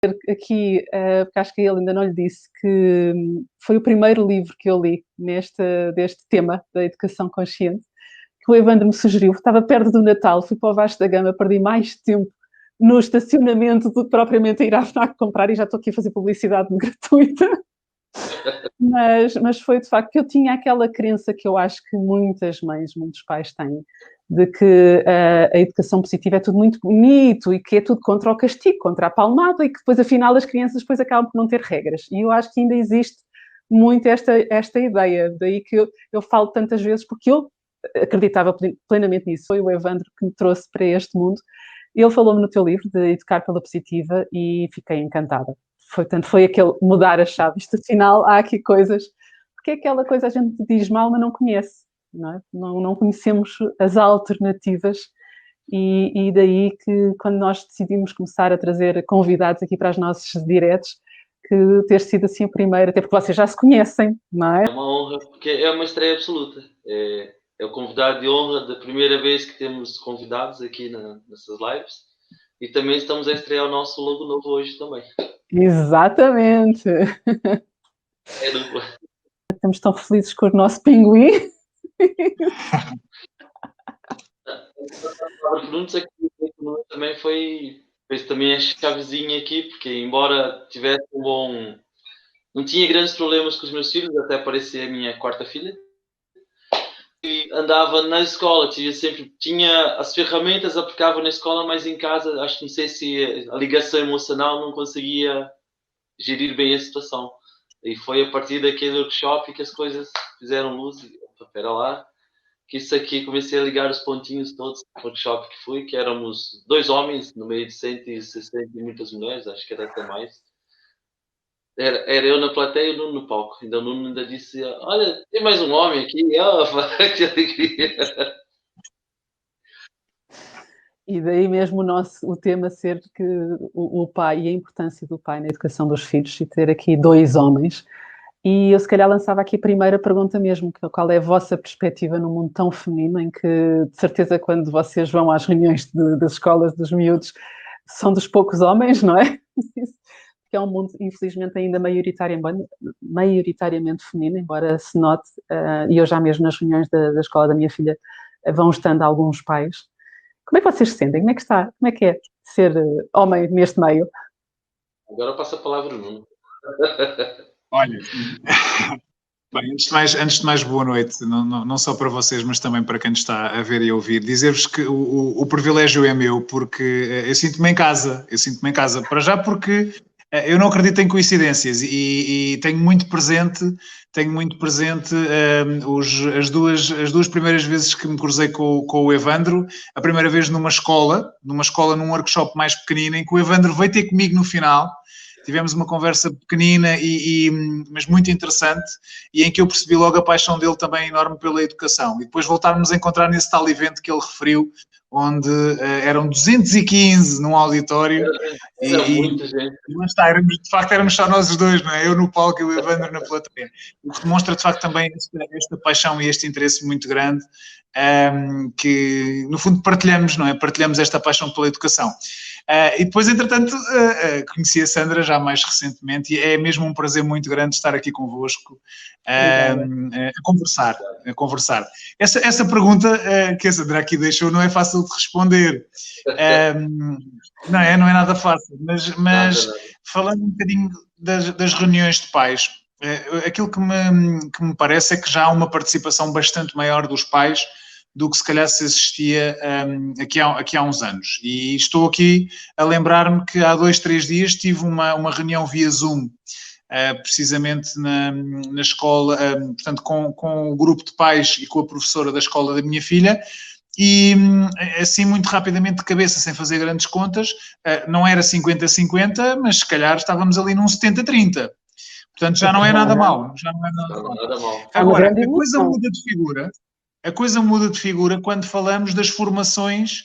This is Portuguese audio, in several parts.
aqui, porque acho que ele ainda não lhe disse, que foi o primeiro livro que eu li deste tema da educação consciente, que o Evandro me sugeriu. Estava perto do Natal, fui para o Vasco da Gama, perdi mais tempo no estacionamento do que propriamente a ir à FNAC comprar, e já estou aqui a fazer publicidade gratuita. Mas foi de facto que eu tinha aquela crença que eu acho que muitas mães, muitos pais têm, de que a educação positiva é tudo muito bonito e que é tudo contra o castigo, contra a palmada, e que depois, afinal, as crianças depois acabam por não ter regras. E eu acho que ainda existe muito esta ideia, daí que eu falo tantas vezes, porque eu acreditava plenamente nisso. Foi o Evandro que me trouxe para este mundo. Ele falou-me no teu livro de Educar pela Positiva e fiquei encantada. Portanto, foi aquele mudar a chave. Isto, afinal, há aqui coisas... Porque é aquela coisa a gente diz mal, mas não conhece. Não é? Não conhecemos as alternativas, e daí que, quando nós decidimos começar a trazer convidados aqui para os nossos diretos, que ter sido assim o primeiro, até porque vocês já se conhecem, não é? É uma honra, porque é uma estreia absoluta. É o convidado de honra da primeira vez que temos convidados aqui nessas lives, e também estamos a estrear o nosso logo novo hoje também. Exatamente. É dupla. Estamos tão felizes com o nosso pinguim. Também fez também a chavezinha aqui, porque embora tivesse não tinha grandes problemas com os meus filhos, até aparecer a minha quarta filha. E andava na escola, tinha as ferramentas, aplicava na escola, mas em casa, acho que não sei se a ligação emocional não conseguia gerir bem a situação. E foi a partir daquele workshop que as coisas fizeram luz. Espera lá, que isso aqui, comecei a ligar os pontinhos todos no workshop que fui, que éramos 2 homens no meio de 160 e muitas mulheres, acho que era até mais. Era eu na plateia e o Nuno no palco. Ainda o Nuno ainda disse: olha, tem mais um homem aqui. Que alegria. E daí mesmo o tema ser que o pai e a importância do pai na educação dos filhos, e ter aqui 2 homens. E eu se calhar lançava aqui a primeira pergunta mesmo, que qual é a vossa perspectiva num mundo tão feminino, em que, de certeza, quando vocês vão às reuniões das escolas dos miúdos, são dos poucos homens, não é? Que é um mundo, infelizmente, ainda maioritariamente feminino, embora se note, e eu já mesmo nas reuniões da escola da minha filha vão estando alguns pais. Como é que vocês se sentem? Como é que está? Como é que é ser homem neste meio? Agora passa a palavra ao Nuno. Olha, bem, antes de mais boa noite, não só para vocês, mas também para quem nos está a ver e a ouvir. Dizer-vos que o privilégio é meu, porque eu sinto-me em casa. Para já porque eu não acredito em coincidências e tenho muito presente as duas primeiras vezes que me cruzei com o Evandro. A primeira vez num workshop mais pequenino, em que o Evandro veio ter comigo no final. Tivemos uma conversa pequenina, mas muito interessante, e em que eu percebi logo a paixão dele também enorme pela educação. E depois voltarmos a encontrar nesse tal evento que ele referiu, onde eram 215 num auditório. Era muita gente. De facto, éramos só nós os dois, não é? Eu no palco e o Evandro na plateia. O que demonstra, de facto, também esta paixão e este interesse muito grande, que, no fundo, partilhamos, não é? Partilhamos esta paixão pela educação. E depois, entretanto, conheci a Sandra já mais recentemente, e é mesmo um prazer muito grande estar aqui convosco a conversar. Essa pergunta que a Sandra aqui deixou não é fácil de responder. Não é nada fácil, mas falando um bocadinho das reuniões de pais, aquilo que me parece é que já há uma participação bastante maior dos pais do que se calhar se assistia aqui há uns anos. E estou aqui a lembrar-me que há 2, 3 dias tive uma reunião via Zoom, precisamente na escola, portanto com o grupo de pais e com a professora da escola da minha filha, e assim muito rapidamente de cabeça, sem fazer grandes contas, não era 50-50, mas se calhar estávamos ali num 70-30. Portanto, já não é nada mal. Agora, a coisa muda de figura quando falamos das formações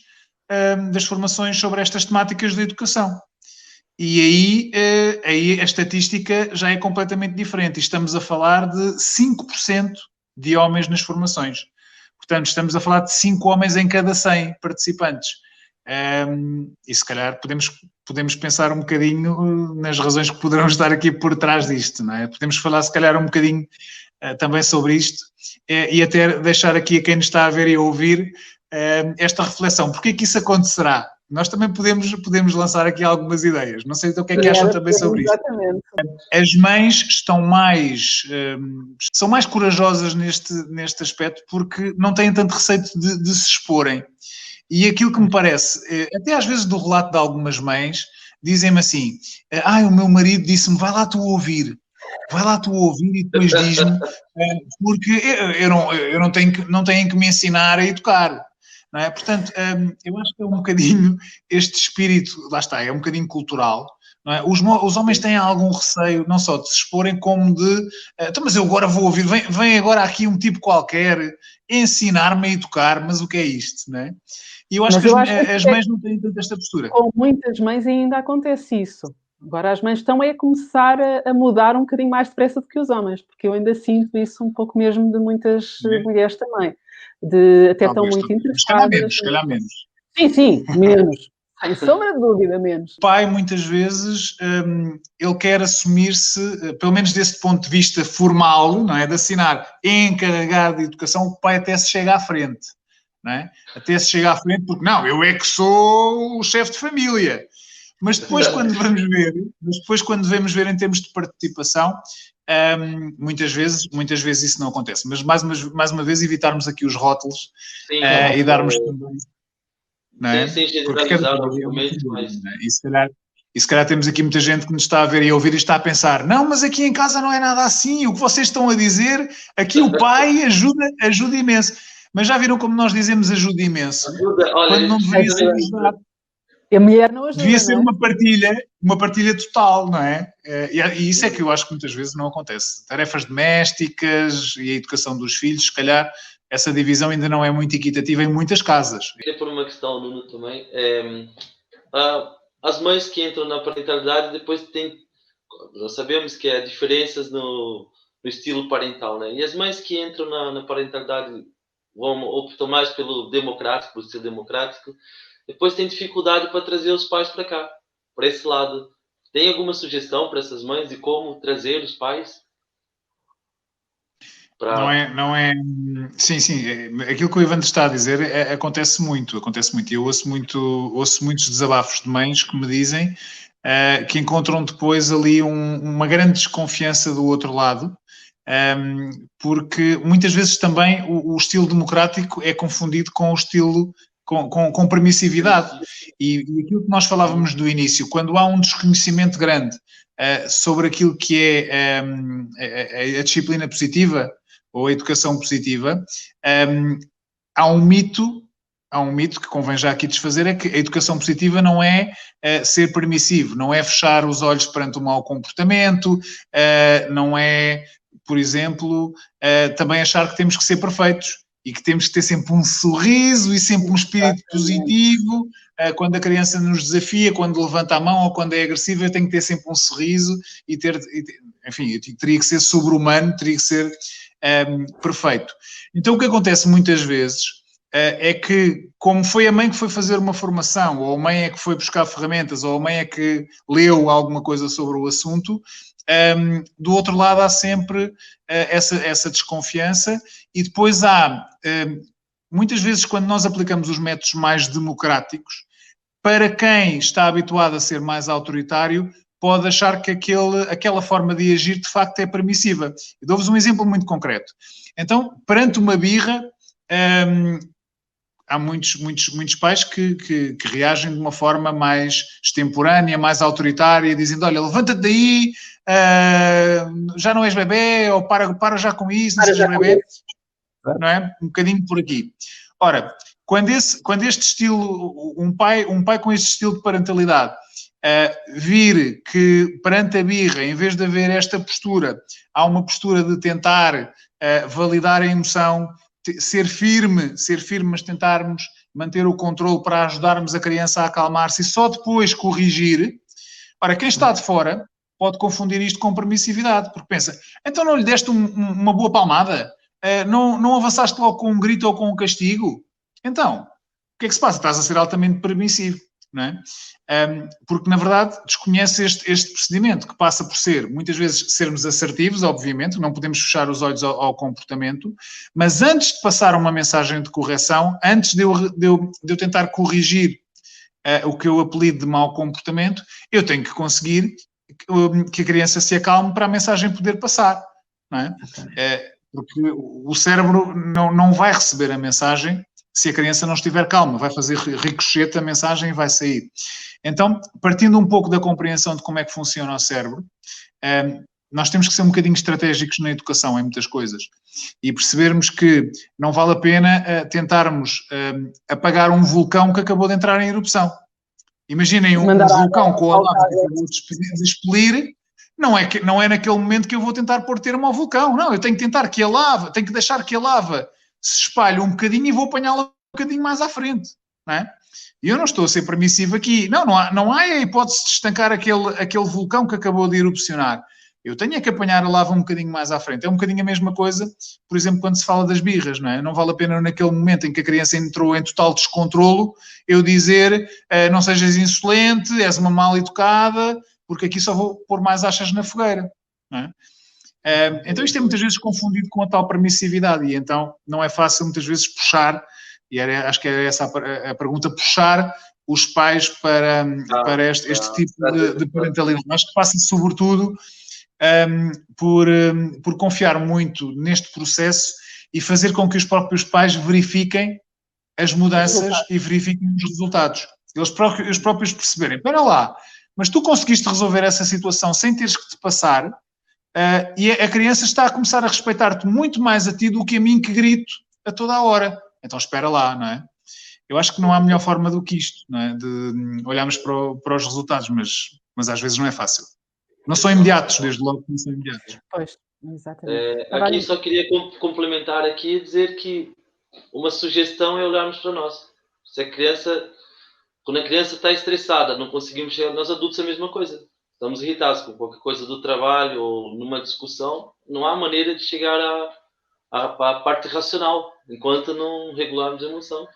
sobre estas temáticas da educação. E aí a estatística já é completamente diferente. Estamos a falar de 5% de homens nas formações. Portanto, estamos a falar de 5 homens em cada 100 participantes. E se calhar podemos pensar um bocadinho nas razões que poderão estar aqui por trás disto, não é? Podemos falar se calhar um bocadinho também sobre isto e até deixar aqui a quem nos está a ver e a ouvir esta reflexão. Porquê que isso acontecerá? Nós também podemos lançar aqui algumas ideias. Não sei então o que é que acham também sobre isto. Exatamente. As mães são mais corajosas neste aspecto porque não têm tanto receio de se exporem. E aquilo que me parece, até às vezes do relato de algumas mães, dizem-me assim, o meu marido disse-me, vai lá tu ouvir e depois diz-me, porque eu não tenho que me ensinar a educar. Não é? Portanto, eu acho que é um bocadinho este espírito, lá está, é um bocadinho cultural. Não é? Os homens têm algum receio, não só de se exporem, como de, mas eu agora vou ouvir, vem agora aqui um tipo qualquer ensinar-me a educar, mas o que é isto, não é? E eu acho que as mães não têm tanto esta postura. Com muitas mães ainda acontece isso. Agora as mães estão a começar a mudar um bocadinho mais depressa do que os homens, porque eu ainda sinto isso um pouco mesmo de muitas mulheres também. Até estão muito interessadas. Se calhar menos. Sim, menos. Sem sombra de dúvida, menos. O pai, muitas vezes, ele quer assumir-se, pelo menos desse ponto de vista formal, não é? De assinar encarregado de educação, o pai até se chega à frente. Não é? Até se chega à frente, porque não, eu é que sou o chefe de família. Mas depois quando vamos ver em termos de participação, muitas vezes isso não acontece. Mas mais uma vez evitarmos aqui os rótulos e darmos também. Não é? Sim, generalizar, obviamente. E se calhar temos aqui muita gente que nos está a ver e a ouvir e está a pensar, não, mas aqui em casa não é nada assim, o que vocês estão a dizer, aqui o pai ajuda imenso. Mas já viram como nós dizemos ajuda imenso? Quando não deveria ser ajudado. A mulher não ajuda, devia ser uma partilha total, não é? E isso é que eu acho que muitas vezes não acontece. Tarefas domésticas e a educação dos filhos, se calhar, essa divisão ainda não é muito equitativa em muitas casas. Queria pôr uma questão, Nuno, também. As mães que entram na parentalidade depois nós sabemos que há diferenças no estilo parental, né? E as mães que entram na parentalidade optam mais pelo estilo democrático, depois tem dificuldade para trazer os pais para cá, para esse lado. Tem alguma sugestão para essas mães de como trazer os pais? Não é... Sim, aquilo que o Ivan está a dizer acontece muito. Eu ouço muitos desabafos de mães que me dizem que encontram depois ali uma grande desconfiança do outro lado, porque muitas vezes também o estilo democrático é confundido com o estilo com permissividade. E aquilo que nós falávamos do início, quando há um desconhecimento grande sobre aquilo que é a disciplina positiva ou a educação positiva, há um mito que convém já aqui desfazer, é que a educação positiva não é ser permissivo, não é fechar os olhos perante o mau comportamento, não é, por exemplo, também achar que temos que ser perfeitos e que temos que ter sempre um sorriso e sempre um espírito positivo. Quando a criança nos desafia, quando levanta a mão ou quando é agressiva, eu tenho que ter sempre um sorriso enfim, eu teria que ser sobre-humano, teria que ser perfeito. Então o que acontece muitas vezes é que, como foi a mãe que foi fazer uma formação, ou a mãe é que foi buscar ferramentas, ou a mãe é que leu alguma coisa sobre o assunto, do outro lado há sempre essa desconfiança, e depois há, muitas vezes, quando nós aplicamos os métodos mais democráticos, para quem está habituado a ser mais autoritário, pode achar que aquela forma de agir de facto é permissiva. Eu dou-vos um exemplo muito concreto. Então, perante uma birra, há muitos pais que reagem de uma forma mais extemporânea, mais autoritária, dizendo, olha, levanta-te daí, já não és bebê, ou para já com isso, não sejas bebê. Não é? Um bocadinho por aqui. Ora, quando este estilo, um pai com este estilo de parentalidade, vir que perante a birra, em vez de haver esta postura, há uma postura de tentar validar a emoção, ser firme, mas tentarmos manter o controle para ajudarmos a criança a acalmar-se e só depois corrigir. Ora, quem está de fora pode confundir isto com permissividade, porque pensa, então não lhe deste uma boa palmada? Não avançaste logo com um grito ou com um castigo? Então, que é que se passa? Estás a ser altamente permissivo, não é? Porque, na verdade, desconhece este procedimento, que passa por ser, muitas vezes, sermos assertivos, obviamente, não podemos fechar os olhos ao comportamento, mas antes de passar uma mensagem de correção, antes de eu tentar corrigir o que eu apelido de mau comportamento, eu tenho que conseguir que a criança se acalme para a mensagem poder passar, não é? Porque o cérebro não vai receber a mensagem se a criança não estiver calma, vai fazer ricochete a mensagem e vai sair. Então, partindo um pouco da compreensão de como é que funciona o cérebro, nós temos que ser um bocadinho estratégicos na educação em muitas coisas e percebermos que não vale a pena tentarmos apagar um vulcão que acabou de entrar em erupção. Imaginem um vulcão com a lava que acabou de expelir, não é naquele momento que eu vou tentar pôr termo ao vulcão, não, eu tenho que tentar que a lava, tenho que deixar que a lava se espalhe um bocadinho e vou apanhá-la um bocadinho mais à frente, não é? E eu não estou a ser permissivo aqui, não há a hipótese de estancar aquele vulcão que acabou de erupcionar. Eu tenho que apanhar a lava um bocadinho mais à frente. É um bocadinho a mesma coisa, por exemplo, quando se fala das birras, não é? Não vale a pena naquele momento em que a criança entrou em total descontrolo, eu dizer, não sejas insolente, és uma mal educada, porque aqui só vou pôr mais achas na fogueira, não é? Então isto é muitas vezes confundido com a tal permissividade e então não é fácil muitas vezes puxar, e acho que era essa a pergunta, puxar os pais para este tipo de parentalidade. Acho que passa sobretudo por confiar muito neste processo e fazer com que os próprios pais verifiquem as mudanças e verifiquem os resultados. Eles próprios perceberem, espera lá, mas tu conseguiste resolver essa situação sem teres que te passar e a criança está a começar a respeitar-te muito mais a ti do que a mim que grito a toda a hora. Então espera lá, não é? Eu acho que não há melhor forma do que isto, não é? De olharmos para os resultados, mas às vezes não é fácil. Não são imediatos, desde logo que não são imediatos. Pois, exatamente. Aqui só queria complementar aqui e dizer que uma sugestão é olharmos para nós. Quando a criança está estressada, não conseguimos chegar, nós adultos é a mesma coisa. Estamos irritados com qualquer coisa do trabalho ou numa discussão, não há maneira de chegar à parte racional, enquanto não regularmos a emoção.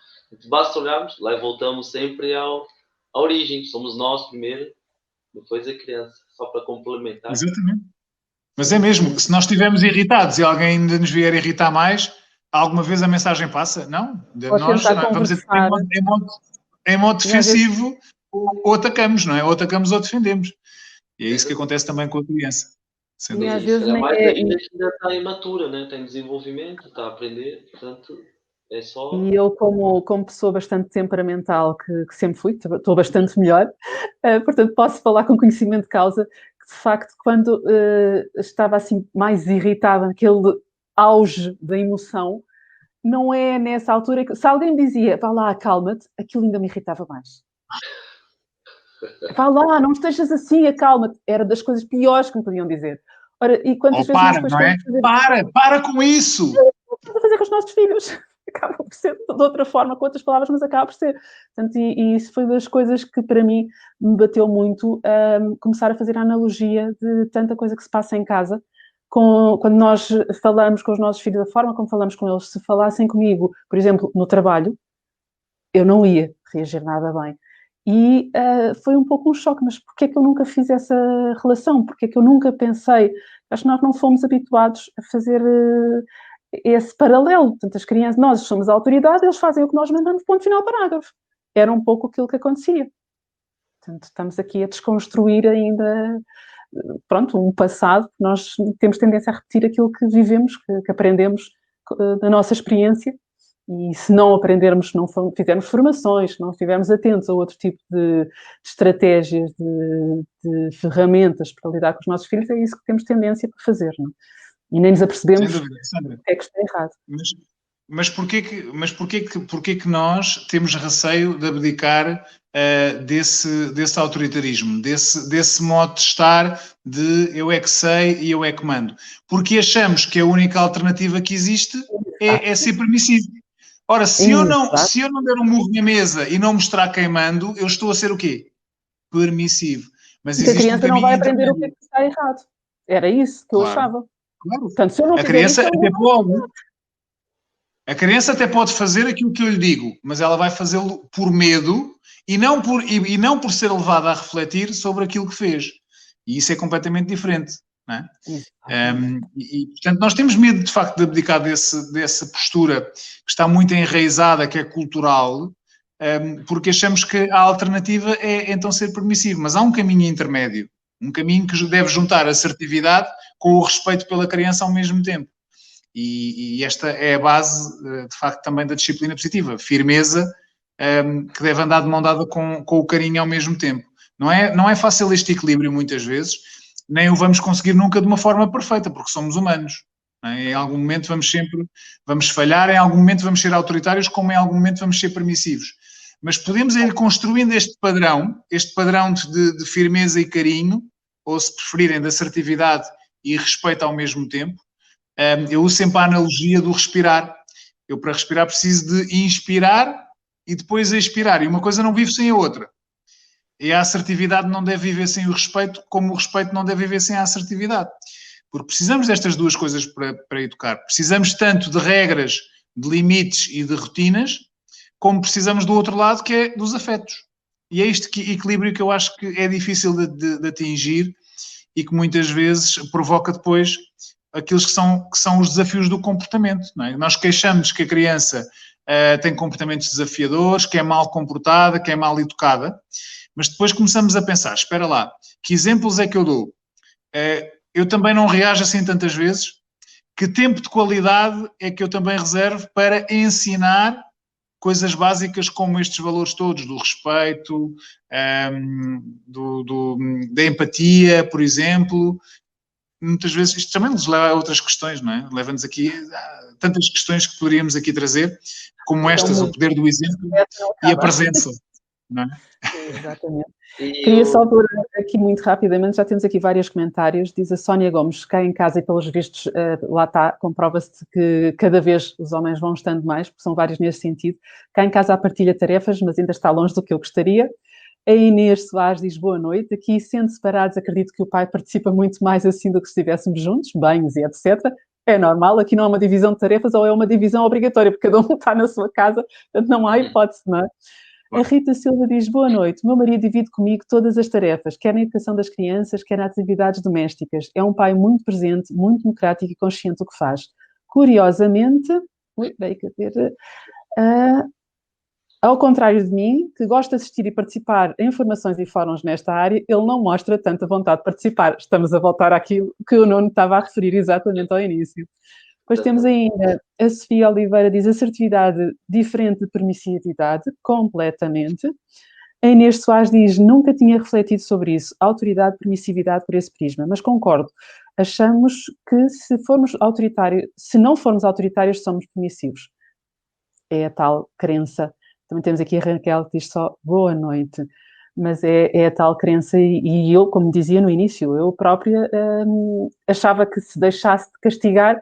Basta olharmos, lá voltamos sempre à origem. Somos nós primeiro, depois a criança, só para complementar. Exatamente. Mas é mesmo, se nós estivermos irritados e alguém ainda nos vier irritar mais, alguma vez a mensagem passa? Não. Nós vamos em modo defensivo ou atacamos, não é? Ou atacamos ou defendemos. E é isso que acontece também com a criança. E às vezes nem ainda está imatura, né? Tem desenvolvimento, está a aprender, portanto... E eu, como pessoa bastante temperamental, que sempre fui, estou bastante melhor, portanto posso falar com conhecimento de causa, que de facto quando estava assim mais irritada, naquele auge da emoção, não é nessa altura que, se alguém me dizia, vá lá, acalma-te, aquilo ainda me irritava mais. Vá lá, não estejas assim, acalma-te. Era das coisas piores que me podiam dizer. Ora, e quantas vezes para, não é? Para com isso! Estamos a fazer com os nossos filhos. Acaba por ser de outra forma, com outras palavras, mas acaba por ser. Portanto, e isso foi das coisas que, para mim, me bateu muito, começar a fazer a analogia de tanta coisa que se passa em casa, quando nós falamos com os nossos filhos, da forma como falamos com eles, se falassem comigo, por exemplo, no trabalho, eu não ia reagir nada bem. E foi um pouco um choque, mas porquê é que eu nunca fiz essa relação? Porquê é que eu nunca pensei? Acho que nós não fomos habituados a fazer... esse paralelo, portanto, as crianças, nós somos a autoridade, eles fazem o que nós mandamos, ponto final, parágrafo. Era um pouco aquilo que acontecia. Portanto, estamos aqui a desconstruir ainda, pronto, um passado, nós temos tendência a repetir aquilo que vivemos, que aprendemos da nossa experiência, e se não aprendermos, não fizermos formações, se não estivermos atentos a outro tipo de estratégias, de ferramentas para lidar com os nossos filhos, é isso que temos tendência para fazer, não é? E nem nos apercebemos o que é que está errado. Mas porquê que nós temos receio de abdicar desse autoritarismo, desse modo de estar de eu é que sei e eu é que mando? Porque achamos que a única alternativa que existe é ser permissivo. Ora, se eu não der um murro na mesa e não mostrar quem mando, eu estou a ser o quê? Permissivo. Mas a criança não vai aprender o que é que está errado. Era isso que eu achava. Claro. Portanto, se eu não a criança até pode. A criança até pode fazer aquilo que eu lhe digo, mas ela vai fazê-lo por medo e não por ser levada a refletir sobre aquilo que fez. E isso é completamente diferente. Não é? Portanto, nós temos medo, de facto, de abdicar dessa postura que está muito enraizada, que é cultural, porque achamos que a alternativa é então ser permissivo. Mas há um caminho intermédio, um caminho que deve juntar assertividade com o respeito pela criança ao mesmo tempo. E esta é a base, de facto, também da disciplina positiva. Firmeza, que deve andar de mão dada com o carinho ao mesmo tempo. Não é fácil este equilíbrio, muitas vezes, nem o vamos conseguir nunca de uma forma perfeita, porque somos humanos. Em algum momento vamos falhar, em algum momento vamos ser autoritários, como em algum momento vamos ser permissivos. Mas podemos ir construindo este padrão de firmeza e carinho, ou se preferirem, de assertividade e respeito ao mesmo tempo. Eu uso sempre a analogia do respirar. Eu, para respirar, preciso de inspirar e depois expirar. E uma coisa não vive sem a outra. E a assertividade não deve viver sem o respeito, como o respeito não deve viver sem a assertividade. Porque precisamos destas duas coisas para educar. Precisamos tanto de regras, de limites e de rotinas, como precisamos do outro lado, que é dos afetos. E é este equilíbrio que eu acho que é difícil de atingir e que muitas vezes provoca depois aqueles que são os desafios do comportamento. Não é? Nós queixamos que a criança tem comportamentos desafiadores, que é mal comportada, que é mal educada, mas depois começamos a pensar, espera lá, que exemplos é que eu dou? Eu também não reajo assim tantas vezes. Que tempo de qualidade é que eu também reservo para ensinar coisas básicas como estes valores todos, do respeito, da empatia, por exemplo. Muitas vezes isto também nos leva a outras questões, não é? Leva-nos aqui a tantas questões que poderíamos aqui trazer, como estas, o poder do exemplo e a presença, não é? Exatamente. Queria só pôr aqui muito rapidamente, já temos aqui vários comentários, diz a Sónia Gomes, cá em casa e pelos vistos, lá está, comprova-se que cada vez os homens vão estando mais, porque são vários nesse sentido. Cá em casa há partilha tarefas, mas ainda está longe do que eu gostaria. A Inês Soares diz boa noite. Aqui, sendo separados, acredito que o pai participa muito mais assim do que se estivéssemos juntos, banhos e etc. É normal, aqui não há uma divisão de tarefas ou é uma divisão obrigatória, porque cada um está na sua casa, portanto não há hipótese, não é? A Rita Silva diz, boa noite, meu marido divide comigo todas as tarefas, quer na educação das crianças, quer nas atividades domésticas. É um pai muito presente, muito democrático e consciente do que faz. Curiosamente, ao contrário de mim, que gosta de assistir e participar em formações e fóruns nesta área, ele não mostra tanta vontade de participar. Estamos a voltar àquilo que o Nuno estava a referir exatamente ao início. Depois temos ainda a Sofia Oliveira, diz assertividade diferente de permissividade, completamente. A Inês Soares diz, nunca tinha refletido sobre isso, autoridade, permissividade por esse prisma, mas concordo. Achamos que se não formos autoritários, somos permissivos. É a tal crença. Também temos aqui a Raquel que diz só boa noite. Mas é a tal crença e eu, como dizia no início, eu própria achava que se deixasse de castigar,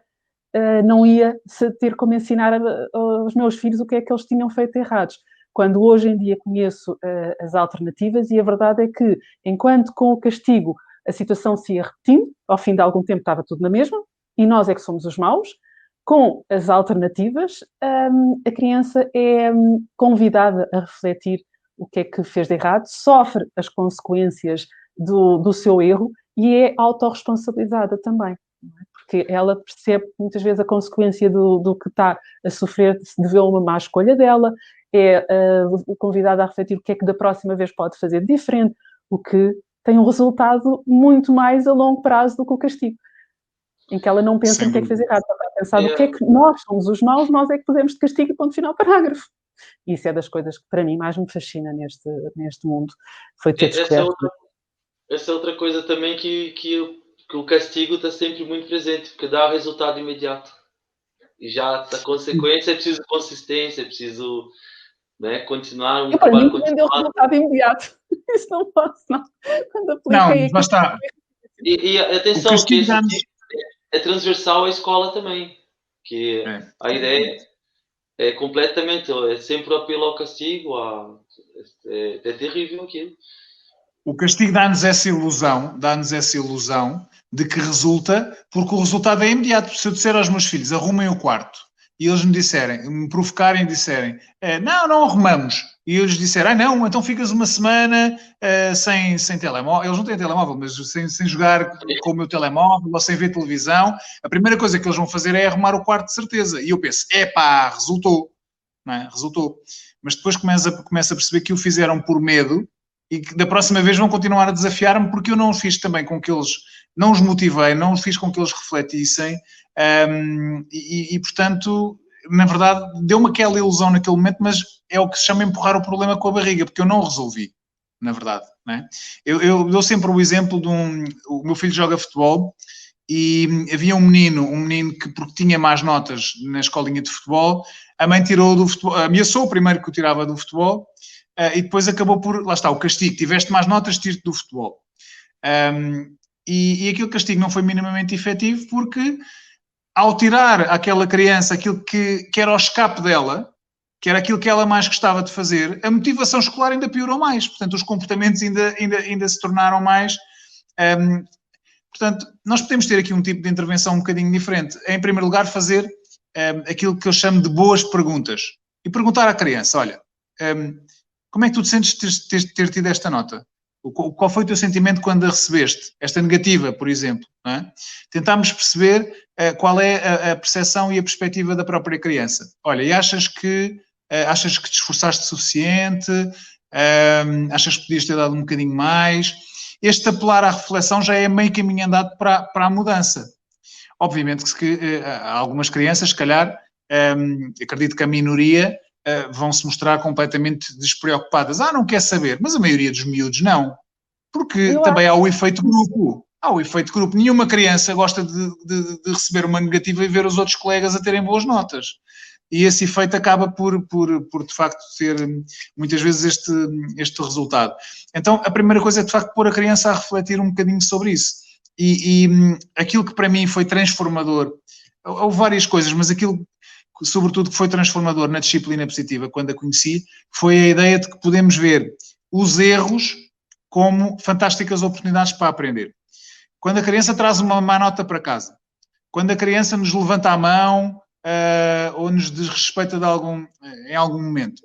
não ia ter como ensinar aos meus filhos o que é que eles tinham feito errados. Quando hoje em dia conheço as alternativas e a verdade é que, enquanto com o castigo a situação se ia repetindo, ao fim de algum tempo estava tudo na mesma, e nós é que somos os maus, com as alternativas, a criança é convidada a refletir o que é que fez de errado, sofre as consequências do seu erro e é autorresponsabilizada também. Porque ela percebe muitas vezes a consequência do que está a sofrer se deveu a uma má escolha dela, é convidada a refletir o que é que da próxima vez pode fazer diferente, o que tem um resultado muito mais a longo prazo do que o castigo. Em que ela não pensa no que é que fez errado, ela vai pensar no que é que nós somos os maus, nós é que podemos de castigo e ponto final parágrafo. E isso é das coisas que para mim mais me fascina neste mundo. Foi ter descoberto. Essa é outra coisa também que o castigo está sempre muito presente, porque dá o resultado imediato. E já a consequência é preciso consistência, é preciso, né, continuar um trabalho continuado. Deu resultado imediato. Isso não posso, não. Quando apliquei não, basta. E atenção, que isso é transversal à escola também. Que a ideia é completamente, é sempre o apelo ao castigo, é terrível aquilo. O castigo dá-nos essa ilusão de que resulta, porque o resultado é imediato. Se eu disser aos meus filhos, arrumem o quarto, e eles me provocarem e disserem, não arrumamos. E eles disseram, não, então ficas uma semana sem telemóvel. Eles não têm telemóvel, mas sem jogar com o meu telemóvel ou sem ver televisão. A primeira coisa que eles vão fazer é arrumar o quarto de certeza. E eu penso, resultou. Não é? Resultou. Mas depois começo a perceber que o fizeram por medo e que da próxima vez vão continuar a desafiar-me porque eu não os fiz também com que eles... Não os motivei, não os fiz com que eles refletissem portanto, na verdade, deu-me aquela ilusão naquele momento, mas é o que se chama empurrar o problema com a barriga, porque eu não resolvi, na verdade. Não é? Eu dou sempre o exemplo de o meu filho joga futebol e havia um menino que, porque tinha más notas na escolinha de futebol, a mãe tirou do futebol, ameaçou o primeiro que o tirava do futebol e depois acabou por, lá está, o castigo, tiveste más notas, tiro-te do futebol. E aquele castigo não foi minimamente efetivo porque ao tirar àquela criança aquilo que era o escape dela, que era aquilo que ela mais gostava de fazer, a motivação escolar ainda piorou mais. Portanto, os comportamentos ainda se tornaram mais... portanto, nós podemos ter aqui um tipo de intervenção um bocadinho diferente. Em primeiro lugar, fazer aquilo que eu chamo de boas perguntas. E perguntar à criança, olha, como é que tu te sentes de ter tido esta nota? Qual foi o teu sentimento quando a recebeste? Esta negativa, por exemplo. Não é? Tentámos perceber qual é a percepção e a perspectiva da própria criança. Olha, e achas que te esforçaste o suficiente? Achas que podias ter dado um bocadinho mais? Este apelar à reflexão já é meio caminho andado para a mudança. Obviamente que algumas crianças, se calhar, acredito que a minoria... vão se mostrar completamente despreocupadas. Não quer saber, mas a maioria dos miúdos não. Porque também há o efeito grupo. Há o efeito grupo. Nenhuma criança gosta de receber uma negativa e ver os outros colegas a terem boas notas. E esse efeito acaba por de facto, ter muitas vezes este resultado. Então, a primeira coisa é, de facto, pôr a criança a refletir um bocadinho sobre isso. E aquilo que para mim foi transformador, houve várias coisas, mas aquilo sobretudo que foi transformador na disciplina positiva, quando a conheci, foi a ideia de que podemos ver os erros como fantásticas oportunidades para aprender. Quando a criança traz uma má nota para casa, quando a criança nos levanta a mão ou nos desrespeita em algum momento,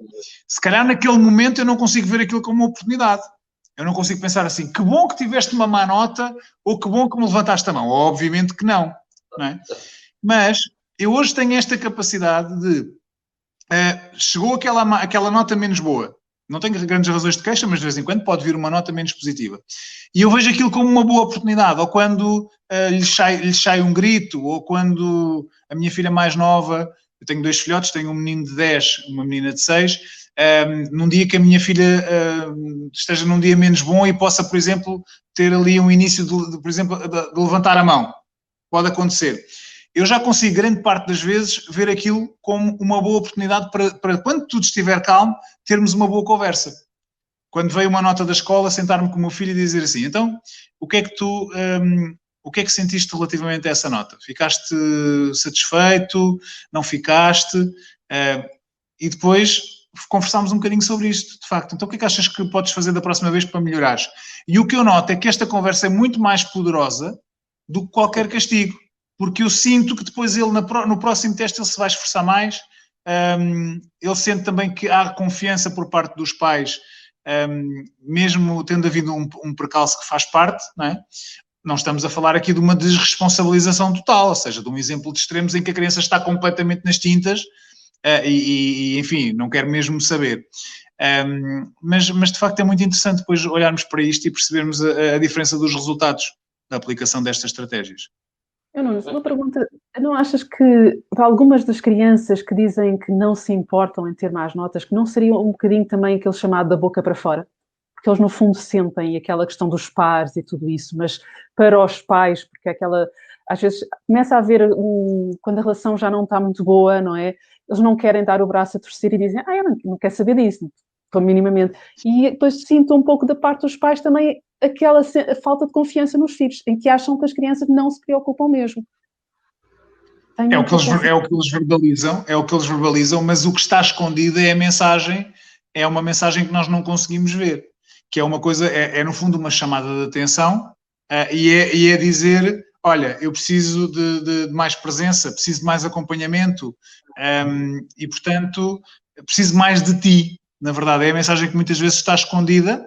se calhar naquele momento eu não consigo ver aquilo como uma oportunidade. Eu não consigo pensar assim, que bom que tiveste uma má nota ou que bom que me levantaste a mão. Obviamente que não é? Mas eu hoje tenho esta capacidade de... chegou aquela nota menos boa. Não tenho grandes razões de queixa, mas de vez em quando pode vir uma nota menos positiva. E eu vejo aquilo como uma boa oportunidade. Ou quando lhe sai um grito, ou quando a minha filha mais nova... Eu tenho 2 filhotes, tenho um menino de 10, uma menina de 6. Num dia que a minha filha esteja num dia menos bom e possa, por exemplo, ter ali um início, por exemplo, de levantar a mão. Pode acontecer. Eu já consigo, grande parte das vezes, ver aquilo como uma boa oportunidade para quando tudo estiver calmo, termos uma boa conversa. Quando veio uma nota da escola, sentar-me com o meu filho e dizer assim, então, o que é que sentiste relativamente a essa nota? Ficaste satisfeito? Não ficaste? E depois conversámos um bocadinho sobre isto, de facto. Então, o que é que achas que podes fazer da próxima vez para melhorares? E o que eu noto é que esta conversa é muito mais poderosa do que qualquer castigo. Porque eu sinto que depois ele, no próximo teste, ele se vai esforçar mais. Ele sente também que há confiança por parte dos pais, mesmo tendo havido um percalço que faz parte, não é? Não estamos a falar aqui de uma desresponsabilização total, ou seja, de um exemplo de extremos em que a criança está completamente nas tintas e enfim, não quer mesmo saber. Mas de facto é muito interessante depois olharmos para isto e percebermos a diferença dos resultados da aplicação destas estratégias. Uma pergunta, não achas que para algumas das crianças que dizem que não se importam em ter más notas, que não seria um bocadinho também aquele chamado da boca para fora? Porque eles no fundo sentem aquela questão dos pares e tudo isso, mas para os pais, porque às vezes começa a haver, quando a relação já não está muito boa, não é? Eles não querem dar o braço a torcer e dizem, eu não quero saber disso, minimamente. E depois sinto um pouco da parte dos pais também aquela falta de confiança nos filhos, em que acham que as crianças não se preocupam mesmo. É o que eles verbalizam, mas o que está escondido é a mensagem, é uma mensagem que nós não conseguimos ver, que é uma coisa, no fundo uma chamada de atenção, e é dizer, olha, eu preciso de mais presença, preciso de mais acompanhamento e, portanto, preciso mais de ti. Na verdade, é a mensagem que muitas vezes está escondida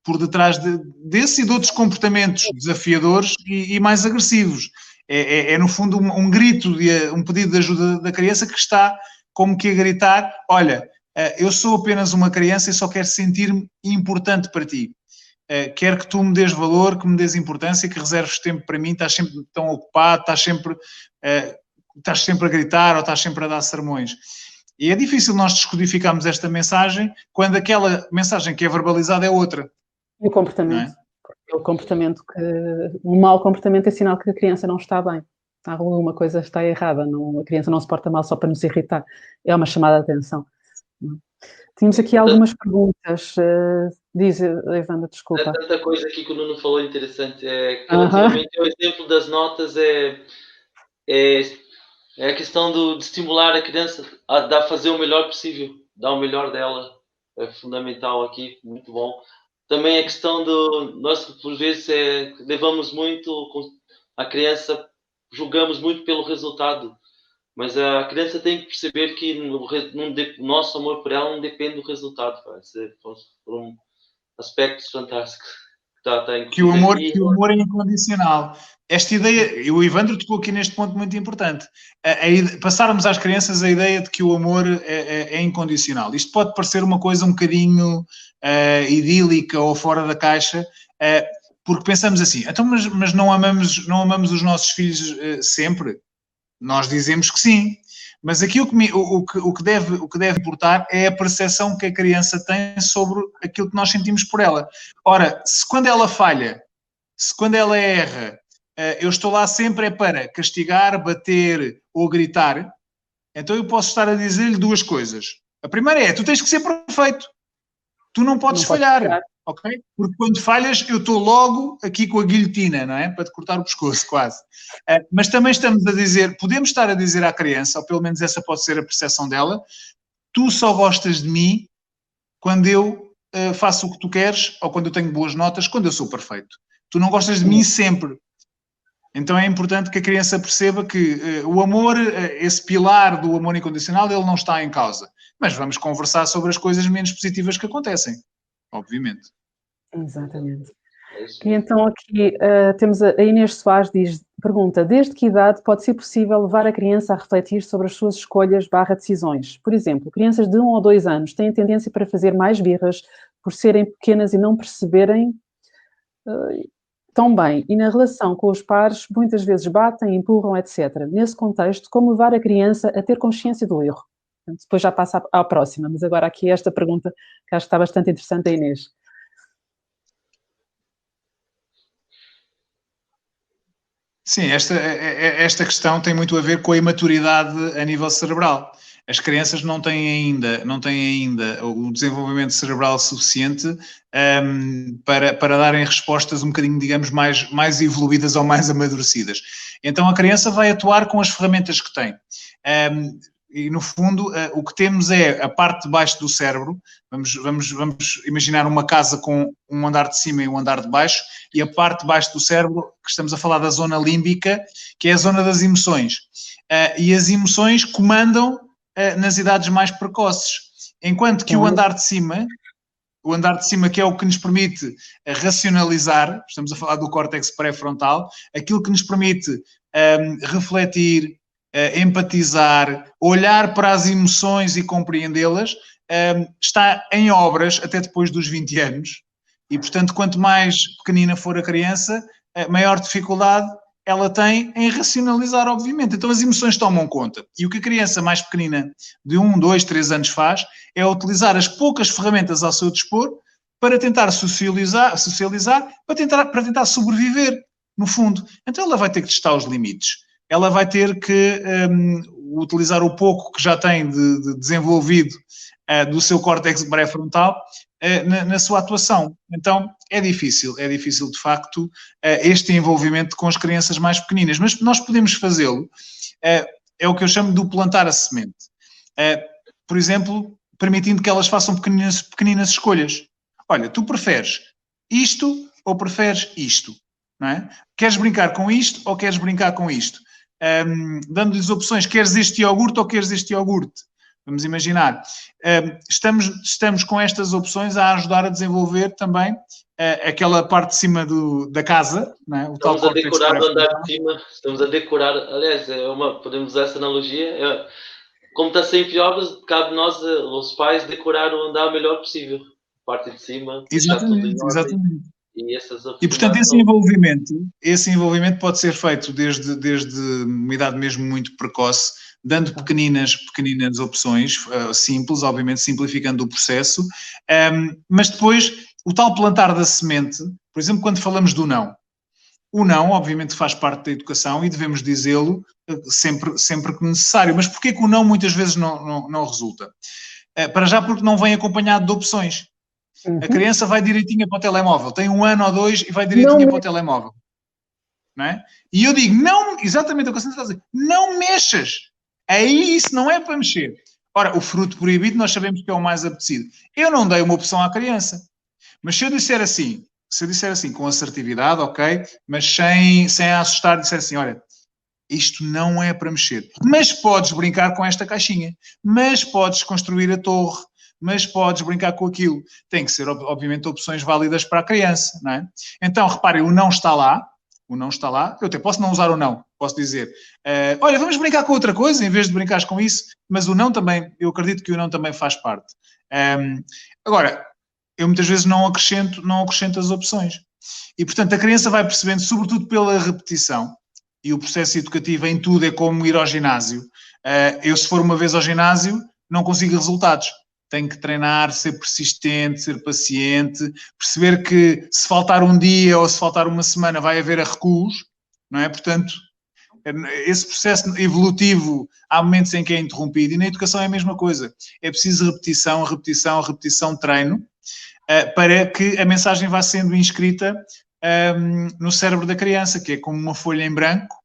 por detrás desse e de outros comportamentos desafiadores e mais agressivos. É no fundo, um grito, um pedido de ajuda da criança que está como que a gritar, olha, eu sou apenas uma criança e só quero sentir-me importante para ti. Quero que tu me dês valor, que me dês importância, que reserves tempo para mim, estás sempre tão ocupado, estás sempre a gritar ou estás sempre a dar sermões. E é difícil nós descodificarmos esta mensagem quando aquela mensagem que é verbalizada é outra. E o comportamento. O comportamento um mau comportamento é sinal que a criança não está bem. Alguma coisa está errada. A criança não se porta mal só para nos irritar. É uma chamada de atenção. Tínhamos aqui algumas perguntas. Diz, Evandro, desculpa. Há tanta coisa aqui que o Nuno falou interessante. Relativamente ao exemplo das notas, é a questão de estimular a criança a fazer o melhor possível, dar o melhor dela. É fundamental aqui, muito bom. Também a questão nós, por vezes, levamos muito a criança, julgamos muito pelo resultado, mas a criança tem que perceber que o nosso amor por ela não depende do resultado. Foram aspectos fantásticos. Que o amor é incondicional. Esta ideia, e o Evandro tocou aqui neste ponto muito importante, passarmos às crianças a ideia de que o amor é incondicional. Isto pode parecer uma coisa um bocadinho idílica ou fora da caixa, porque pensamos assim, então, mas não amamos os nossos filhos sempre? Nós dizemos que sim. Mas aqui o que deve importar é a percepção que a criança tem sobre aquilo que nós sentimos por ela. Ora, se quando ela falha, se quando ela erra, eu estou lá sempre para castigar, bater ou gritar, então eu posso estar a dizer-lhe duas coisas. A primeira é, tu tens que ser perfeito. Tu não podes falhar. Ok? Porque quando falhas, eu estou logo aqui com a guilhotina, não é? Para te cortar o pescoço, quase. Mas também podemos estar a dizer à criança, ou pelo menos essa pode ser a percepção dela, tu só gostas de mim quando eu faço o que tu queres, ou quando eu tenho boas notas, quando eu sou perfeito. Tu não gostas de mim sempre. Então é importante que a criança perceba que o amor, esse pilar do amor incondicional, ele não está em causa. Mas vamos conversar sobre as coisas menos positivas que acontecem. Obviamente. Exatamente. E então aqui temos a Inês Soares pergunta, desde que idade pode ser possível levar a criança a refletir sobre as suas escolhas / decisões? Por exemplo, crianças de 1 ou 2 anos têm tendência para fazer mais birras por serem pequenas e não perceberem tão bem. E na relação com os pares, muitas vezes batem, empurram, etc. Nesse contexto, como levar a criança a ter consciência do erro? Depois já passa à próxima, mas agora aqui esta pergunta que acho que está bastante interessante, a Inês. Sim, esta questão tem muito a ver com a imaturidade a nível cerebral. As crianças não têm ainda o desenvolvimento cerebral suficiente para darem respostas um bocadinho, digamos, mais evoluídas ou mais amadurecidas. Então a criança vai atuar com as ferramentas que tem. E, no fundo, o que temos é a parte de baixo do cérebro. Vamos imaginar uma casa com um andar de cima e um andar de baixo, e a parte de baixo do cérebro, que estamos a falar da zona límbica, que é a zona das emoções. E as emoções comandam nas idades mais precoces. Enquanto que o andar de cima, que é o que nos permite racionalizar, estamos a falar do córtex pré-frontal, aquilo que nos permite refletir, empatizar, olhar para as emoções e compreendê-las, está em obras até depois dos 20 anos. E, portanto, quanto mais pequenina for a criança, maior dificuldade ela tem em racionalizar, obviamente. Então as emoções tomam conta. E o que a criança mais pequenina, de 1, 2, 3 anos faz, é utilizar as poucas ferramentas ao seu dispor para tentar socializar, para tentar sobreviver, no fundo. Então ela vai ter que testar os limites. Ela vai ter que utilizar o pouco que já tem de desenvolvido do seu córtex pré-frontal na sua atuação. Então, é difícil de facto este envolvimento com as crianças mais pequeninas, mas nós podemos fazê-lo, é o que eu chamo de plantar a semente. Por exemplo, permitindo que elas façam pequeninas escolhas. Olha, tu preferes isto ou preferes isto? não é? Queres brincar com isto ou queres brincar com isto? Dando-lhes opções, queres este iogurte ou queres este iogurte? Vamos imaginar. Estamos com estas opções a ajudar a desenvolver também aquela parte de cima da casa, não é? O Estamos a decorar o andar de cima, estamos a decorar, aliás, podemos usar essa analogia, como está sempre obras, cabe nós, os pais, decorar o andar o melhor possível. Parte de cima, deixar tudo em ordem. Exatamente. E portanto, esse envolvimento pode ser feito desde uma idade mesmo muito precoce, dando pequeninas opções, simples, obviamente simplificando o processo, mas depois o tal plantar da semente, por exemplo, quando falamos do não. O não, obviamente, faz parte da educação e devemos dizê-lo sempre que necessário. Mas porquê que o não muitas vezes não resulta? Para já porque não vem acompanhado de opções. A criança vai direitinha para o telemóvel, tem 1 ano ou 2 e vai direitinha para o telemóvel. Não é? E eu digo, não, exatamente o que a senhora está a dizer, não mexas. Aí isso não é para mexer. Ora, o fruto proibido nós sabemos que é o mais apetecido. Eu não dei uma opção à criança. Mas se eu disser assim, com assertividade, ok, mas sem a assustar, disser assim, olha, isto não é para mexer. Mas podes brincar com esta caixinha. Mas podes construir a torre. Mas podes brincar com aquilo. Tem que ser, obviamente, opções válidas para a criança, não é? Então, reparem, o não está lá. O não está lá. Eu até posso não usar o não. Posso dizer, olha, vamos brincar com outra coisa, em vez de brincares com isso. Mas o não também, eu acredito que o não também faz parte. Agora, eu muitas vezes não acrescento as opções. E, portanto, a criança vai percebendo, sobretudo pela repetição, e o processo educativo em tudo é como ir ao ginásio. Eu, se for uma vez ao ginásio, não consigo resultados. Tenho que treinar, ser persistente, ser paciente, perceber que se faltar um dia ou se faltar uma semana vai haver recuos, não é? Portanto, esse processo evolutivo, há momentos em que é interrompido, e na educação é a mesma coisa. É preciso repetição, treino, para que a mensagem vá sendo inscrita no cérebro da criança, que é como uma folha em branco,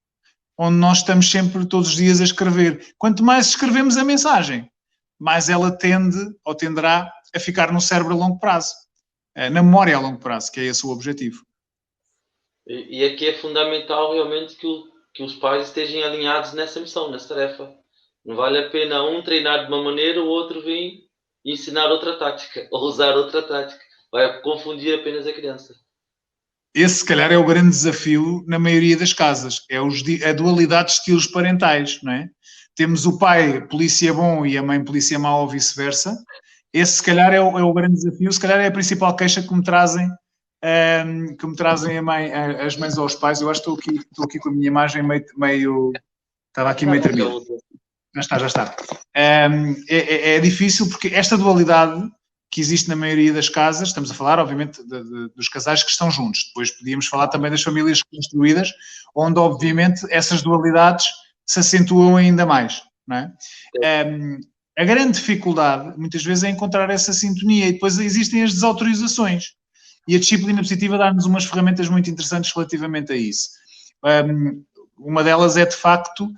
onde nós estamos sempre, todos os dias, a escrever. Quanto mais escrevemos a mensagem, mais ela tende ou tenderá a ficar no cérebro a longo prazo, na memória a longo prazo, que é esse o objetivo. E aqui é fundamental realmente que os pais estejam alinhados nessa missão, nessa tarefa. Não vale a pena um treinar de uma maneira, o outro vir ensinar outra tática, ou usar outra tática. Vai confundir apenas a criança. Esse, se calhar, é o grande desafio na maioria das casas. É a dualidade de estilos parentais, não é? Temos o pai polícia bom e a mãe polícia mau ou vice-versa. Esse, se calhar, é o grande desafio. Se calhar é a principal queixa que me trazem as mães ou os pais. Eu acho que estou aqui com a minha imagem meio estava aqui meio tremida. Já está. É difícil porque esta dualidade que existe na maioria das casas, estamos a falar, obviamente, dos casais que estão juntos. Depois podíamos falar também das famílias construídas, onde, obviamente, essas dualidades se acentuam ainda mais, não é? A grande dificuldade, muitas vezes, é encontrar essa sintonia, e depois existem as desautorizações. E a disciplina positiva dá-nos umas ferramentas muito interessantes relativamente a isso. Uma delas é, de facto,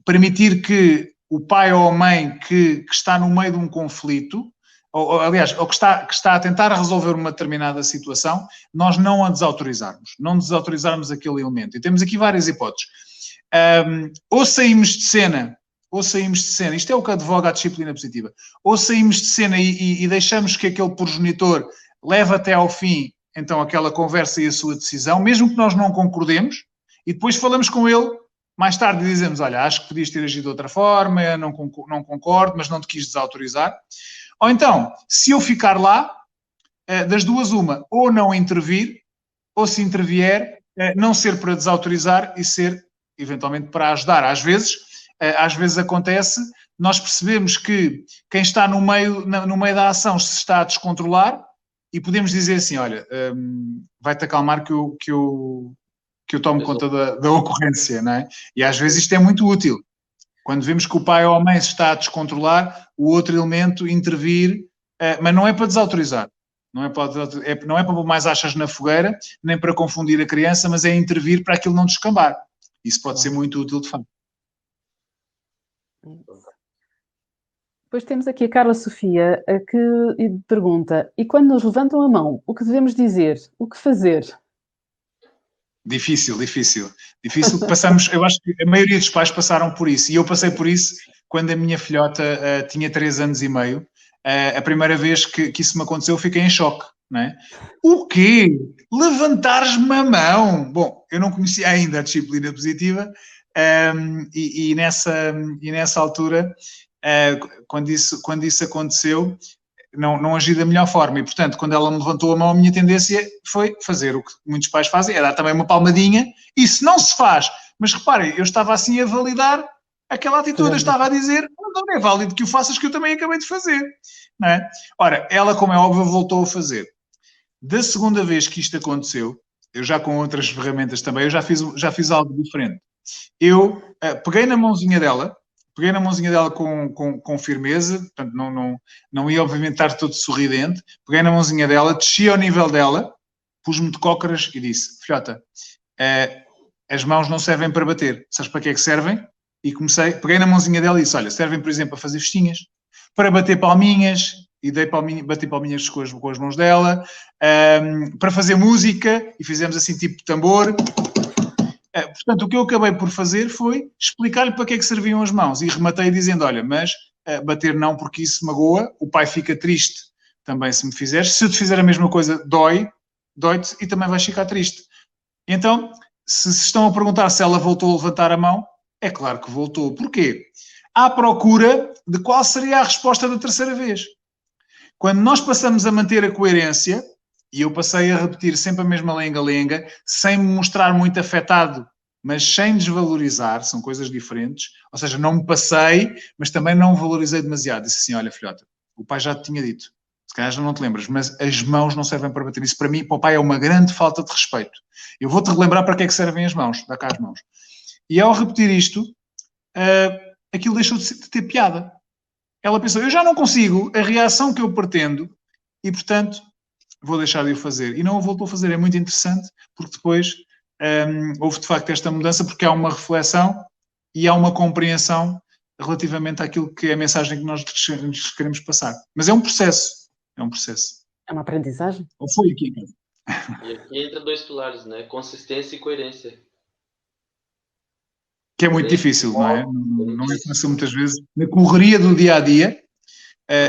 permitir que o pai ou a mãe que está no meio de um conflito, ou que está a tentar resolver uma determinada situação, nós não a desautorizarmos, não desautorizarmos aquele elemento. E temos aqui várias hipóteses. Ou saímos de cena, isto é o que advoga a disciplina positiva, ou saímos de cena e deixamos que aquele progenitor leve até ao fim, então, aquela conversa e a sua decisão, mesmo que nós não concordemos, e depois falamos com ele mais tarde e dizemos, olha, acho que podias ter agido de outra forma, não concordo, mas não te quis desautorizar. Ou então, se eu ficar lá, das duas uma, ou não intervir, ou se intervier, não ser para desautorizar e ser, eventualmente, para ajudar. Às vezes acontece, nós percebemos que quem está no meio da ação se está a descontrolar e podemos dizer assim, olha, vai-te acalmar que eu tomo conta da ocorrência, não é? E às vezes isto é muito útil. Quando vemos que o pai ou a mãe se está a descontrolar, o outro elemento intervir, mas não é para desautorizar. Não é para pôr mais achas na fogueira, nem para confundir a criança, mas é intervir para aquilo não descambar. Isso pode ser muito útil, de facto. Depois temos aqui a Carla Sofia, que pergunta, e quando nos levantam a mão, o que devemos dizer? O que fazer? Difícil. Passamos, eu acho que a maioria dos pais passaram por isso, e eu passei por isso quando a minha filhota tinha 3 anos e meio. A primeira vez que isso me aconteceu, eu fiquei em choque, não é? O quê? Levantares-me a mão? Bom, eu não conhecia ainda a disciplina positiva, e nessa altura, quando isso aconteceu, não agi da melhor forma, e portanto, quando ela me levantou a mão, a minha tendência foi fazer o que muitos pais fazem, é dar também uma palmadinha. Isso não se faz, mas reparem, eu estava assim a validar aquela atitude, eu estava a dizer, não é válido que o faças, que eu também acabei de fazer, não é? Ora, ela, como é óbvio, voltou a fazer. Da segunda vez que isto aconteceu, eu já com outras ferramentas também, eu já fiz algo diferente. Eu peguei na mãozinha dela com firmeza, portanto não ia obviamente estar todo sorridente, peguei na mãozinha dela, desci ao nível dela, pus-me de cócoras e disse, filhota, as mãos não servem para bater, sabes para que é que servem? E peguei na mãozinha dela e disse, olha, servem por exemplo para fazer festinhas, para bater palminhas, e bati palminhas com as mãos dela, para fazer música, e fizemos assim tipo tambor. Portanto, o que eu acabei por fazer foi explicar-lhe para que é que serviam as mãos, e rematei dizendo, olha, mas bater não, porque isso magoa, o pai fica triste também se me fizeres, se eu te fizer a mesma coisa, dói-te e também vais ficar triste. Então, se estão a perguntar se ela voltou a levantar a mão, é claro que voltou. Porquê? À procura de qual seria a resposta da terceira vez. Quando nós passamos a manter a coerência, e eu passei a repetir sempre a mesma lenga-lenga, sem me mostrar muito afetado, mas sem desvalorizar, são coisas diferentes. Ou seja, não me passei, mas também não valorizei demasiado. Disse assim, olha filhota, o pai já te tinha dito, se calhar já não te lembras, mas as mãos não servem para bater. Isso para mim, para o pai, é uma grande falta de respeito. Eu vou-te relembrar para que é que servem as mãos, dá cá as mãos. E ao repetir isto, aquilo deixou de ter piada. Ela pensou, eu já não consigo a reação que eu pretendo e, portanto, vou deixar de o fazer. E não o voltou a fazer. É muito interessante, porque depois houve, de facto, esta mudança, porque há uma reflexão e há uma compreensão relativamente àquilo que é a mensagem que nós queremos passar. Mas é um processo. É um processo. É uma aprendizagem. Ou foi aqui? E aqui entra 2 pilares, né? Consistência e coerência. Que é muito difícil, não é? Não é fácil muitas vezes. Na correria do dia-a-dia,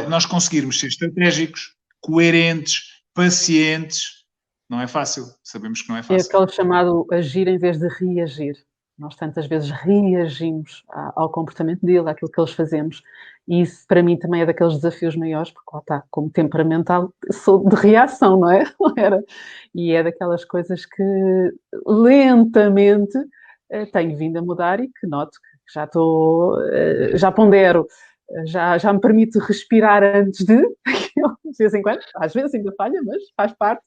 nós conseguirmos ser estratégicos, coerentes, pacientes, não é fácil. Sabemos que não é fácil. É aquele chamado agir em vez de reagir. Nós tantas vezes reagimos ao comportamento dele, àquilo que eles fazemos. E isso, para mim, também é daqueles desafios maiores, porque lá está, como temperamental, sou de reação, não é? E é daquelas coisas que lentamente tenho vindo a mudar e que noto que já estou, já pondero, já me permite respirar antes de vez em quando, às vezes ainda falha, mas faz parte.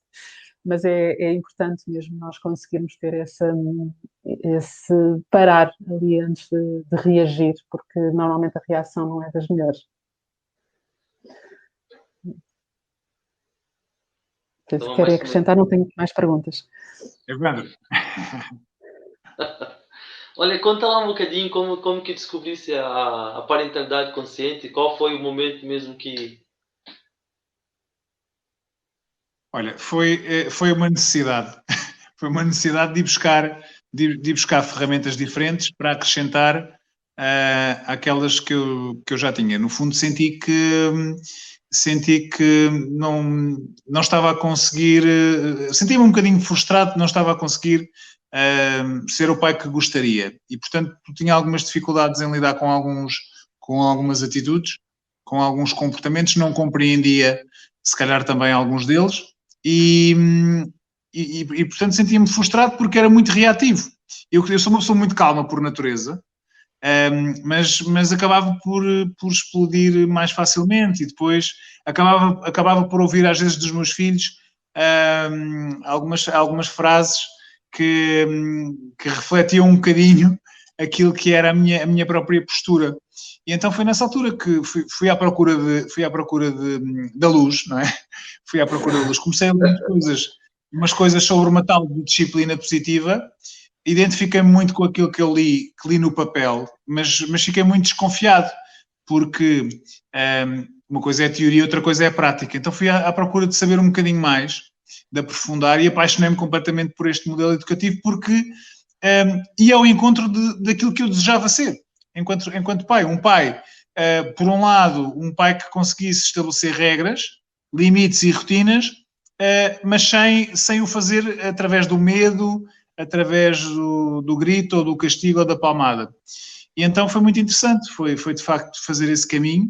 Mas é importante mesmo nós conseguirmos ter esse parar ali antes de reagir, porque normalmente a reação não é das melhores. Se querem acrescentar, não tenho mais perguntas. Evandro. Olha, conta lá um bocadinho como que descobrisse a parentalidade consciente, qual foi o momento mesmo que... Olha, foi uma necessidade. Foi uma necessidade de ir buscar ferramentas diferentes para acrescentar aquelas que eu já tinha. No fundo, senti que não estava a conseguir... Senti-me um bocadinho frustrado, não estava a conseguir ser o pai que gostaria. E, portanto, tinha algumas dificuldades em lidar com algumas atitudes, com alguns comportamentos, não compreendia, se calhar, também alguns deles. E, portanto, sentia-me frustrado porque era muito reativo. Eu sou uma pessoa muito calma por natureza, mas acabava por explodir mais facilmente e depois acabava por ouvir, às vezes, dos meus filhos algumas frases que refletiam um bocadinho aquilo que era a minha própria postura. E então foi nessa altura que fui à procura da luz, não é? Fui à procura da luz. Comecei a ler umas coisas sobre uma tal de disciplina positiva. Identifiquei-me muito com aquilo que li no papel, mas fiquei muito desconfiado, porque uma coisa é a teoria, outra coisa é a prática. Então fui à procura de saber um bocadinho mais de aprofundar e apaixonei-me completamente por este modelo educativo porque ia ao encontro daquilo que eu desejava ser enquanto pai. Um pai, por um lado, um pai que conseguisse estabelecer regras, limites e rotinas, mas sem o fazer através do medo, através do grito ou do castigo ou da palmada. E então foi muito interessante, foi de facto fazer esse caminho,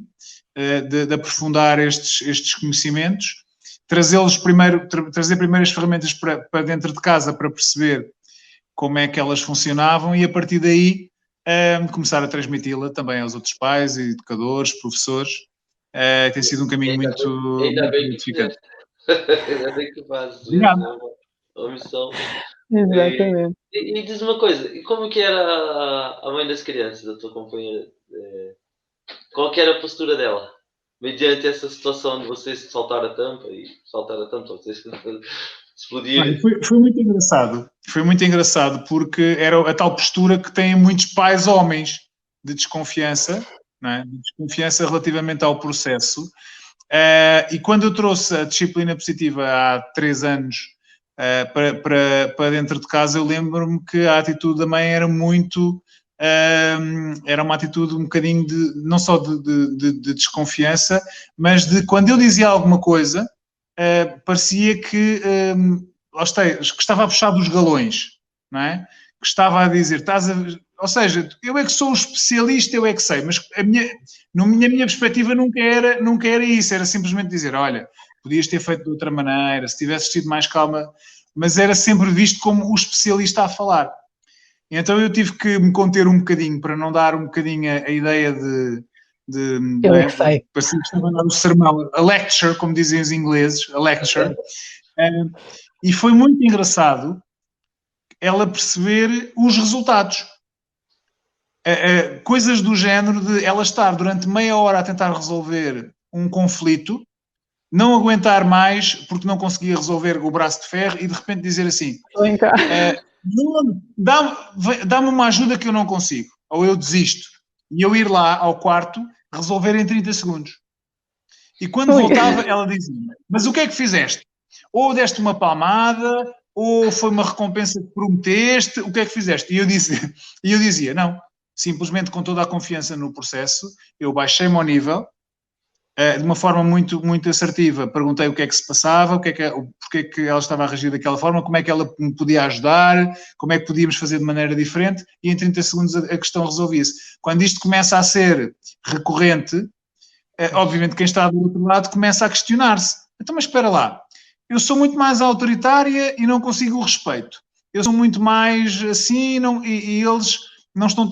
de aprofundar estes conhecimentos, trazer primeiro as ferramentas para dentro de casa para perceber como é que elas funcionavam e a partir daí começar a transmiti-la também aos outros pais, educadores, professores. Tem sido um caminho muito gratificante. Ainda bem que fazes isso, é uma missão. Exatamente. E diz uma coisa, e como que era a mãe das crianças, a tua companheira? Qual que era a postura dela? Mediante essa situação de vocês saltar a tampa, vocês explodirem. Foi muito engraçado porque era a tal postura que têm muitos pais homens de desconfiança, não é? De desconfiança relativamente ao processo. E quando eu trouxe a disciplina positiva há 3 anos para dentro de casa, eu lembro-me que a atitude da mãe era muito... era uma atitude um bocadinho não só de desconfiança, mas de quando eu dizia alguma coisa, parecia que estava a puxar dos galões, não é? Que estava a dizer, ou seja, eu é que sou o especialista, eu é que sei, mas na minha perspectiva nunca era isso, era simplesmente dizer, olha, podias ter feito de outra maneira, se tivesses tido mais calma, mas era sempre visto como o especialista a falar. Então eu tive que me conter um bocadinho para não dar um bocadinho a ideia eu é que sei. Parecia que estava a dar o sermão, a lecture, como dizem os ingleses, a lecture. E foi muito engraçado ela perceber os resultados. Coisas do género de ela estar durante meia hora a tentar resolver um conflito, não aguentar mais porque não conseguia resolver o braço de ferro e de repente dizer assim... dá-me uma ajuda que eu não consigo, ou eu desisto, e eu ir lá ao quarto resolver em 30 segundos. E quando voltava, ela dizia, mas o que é que fizeste? Ou deste uma palmada, ou foi uma recompensa que prometeste, o que é que fizeste? E eu dizia, não, simplesmente com toda a confiança no processo, eu baixei-me ao nível, de uma forma muito, muito assertiva, perguntei o que é que se passava, porque é que ela estava a reagir daquela forma, como é que ela me podia ajudar, como é que podíamos fazer de maneira diferente, e em 30 segundos a questão resolvia-se. Quando isto começa a ser recorrente, obviamente quem está do outro lado começa a questionar-se. Então, mas espera lá, eu sou muito mais autoritária e não consigo o respeito. Eu sou muito mais assim e eles... não estão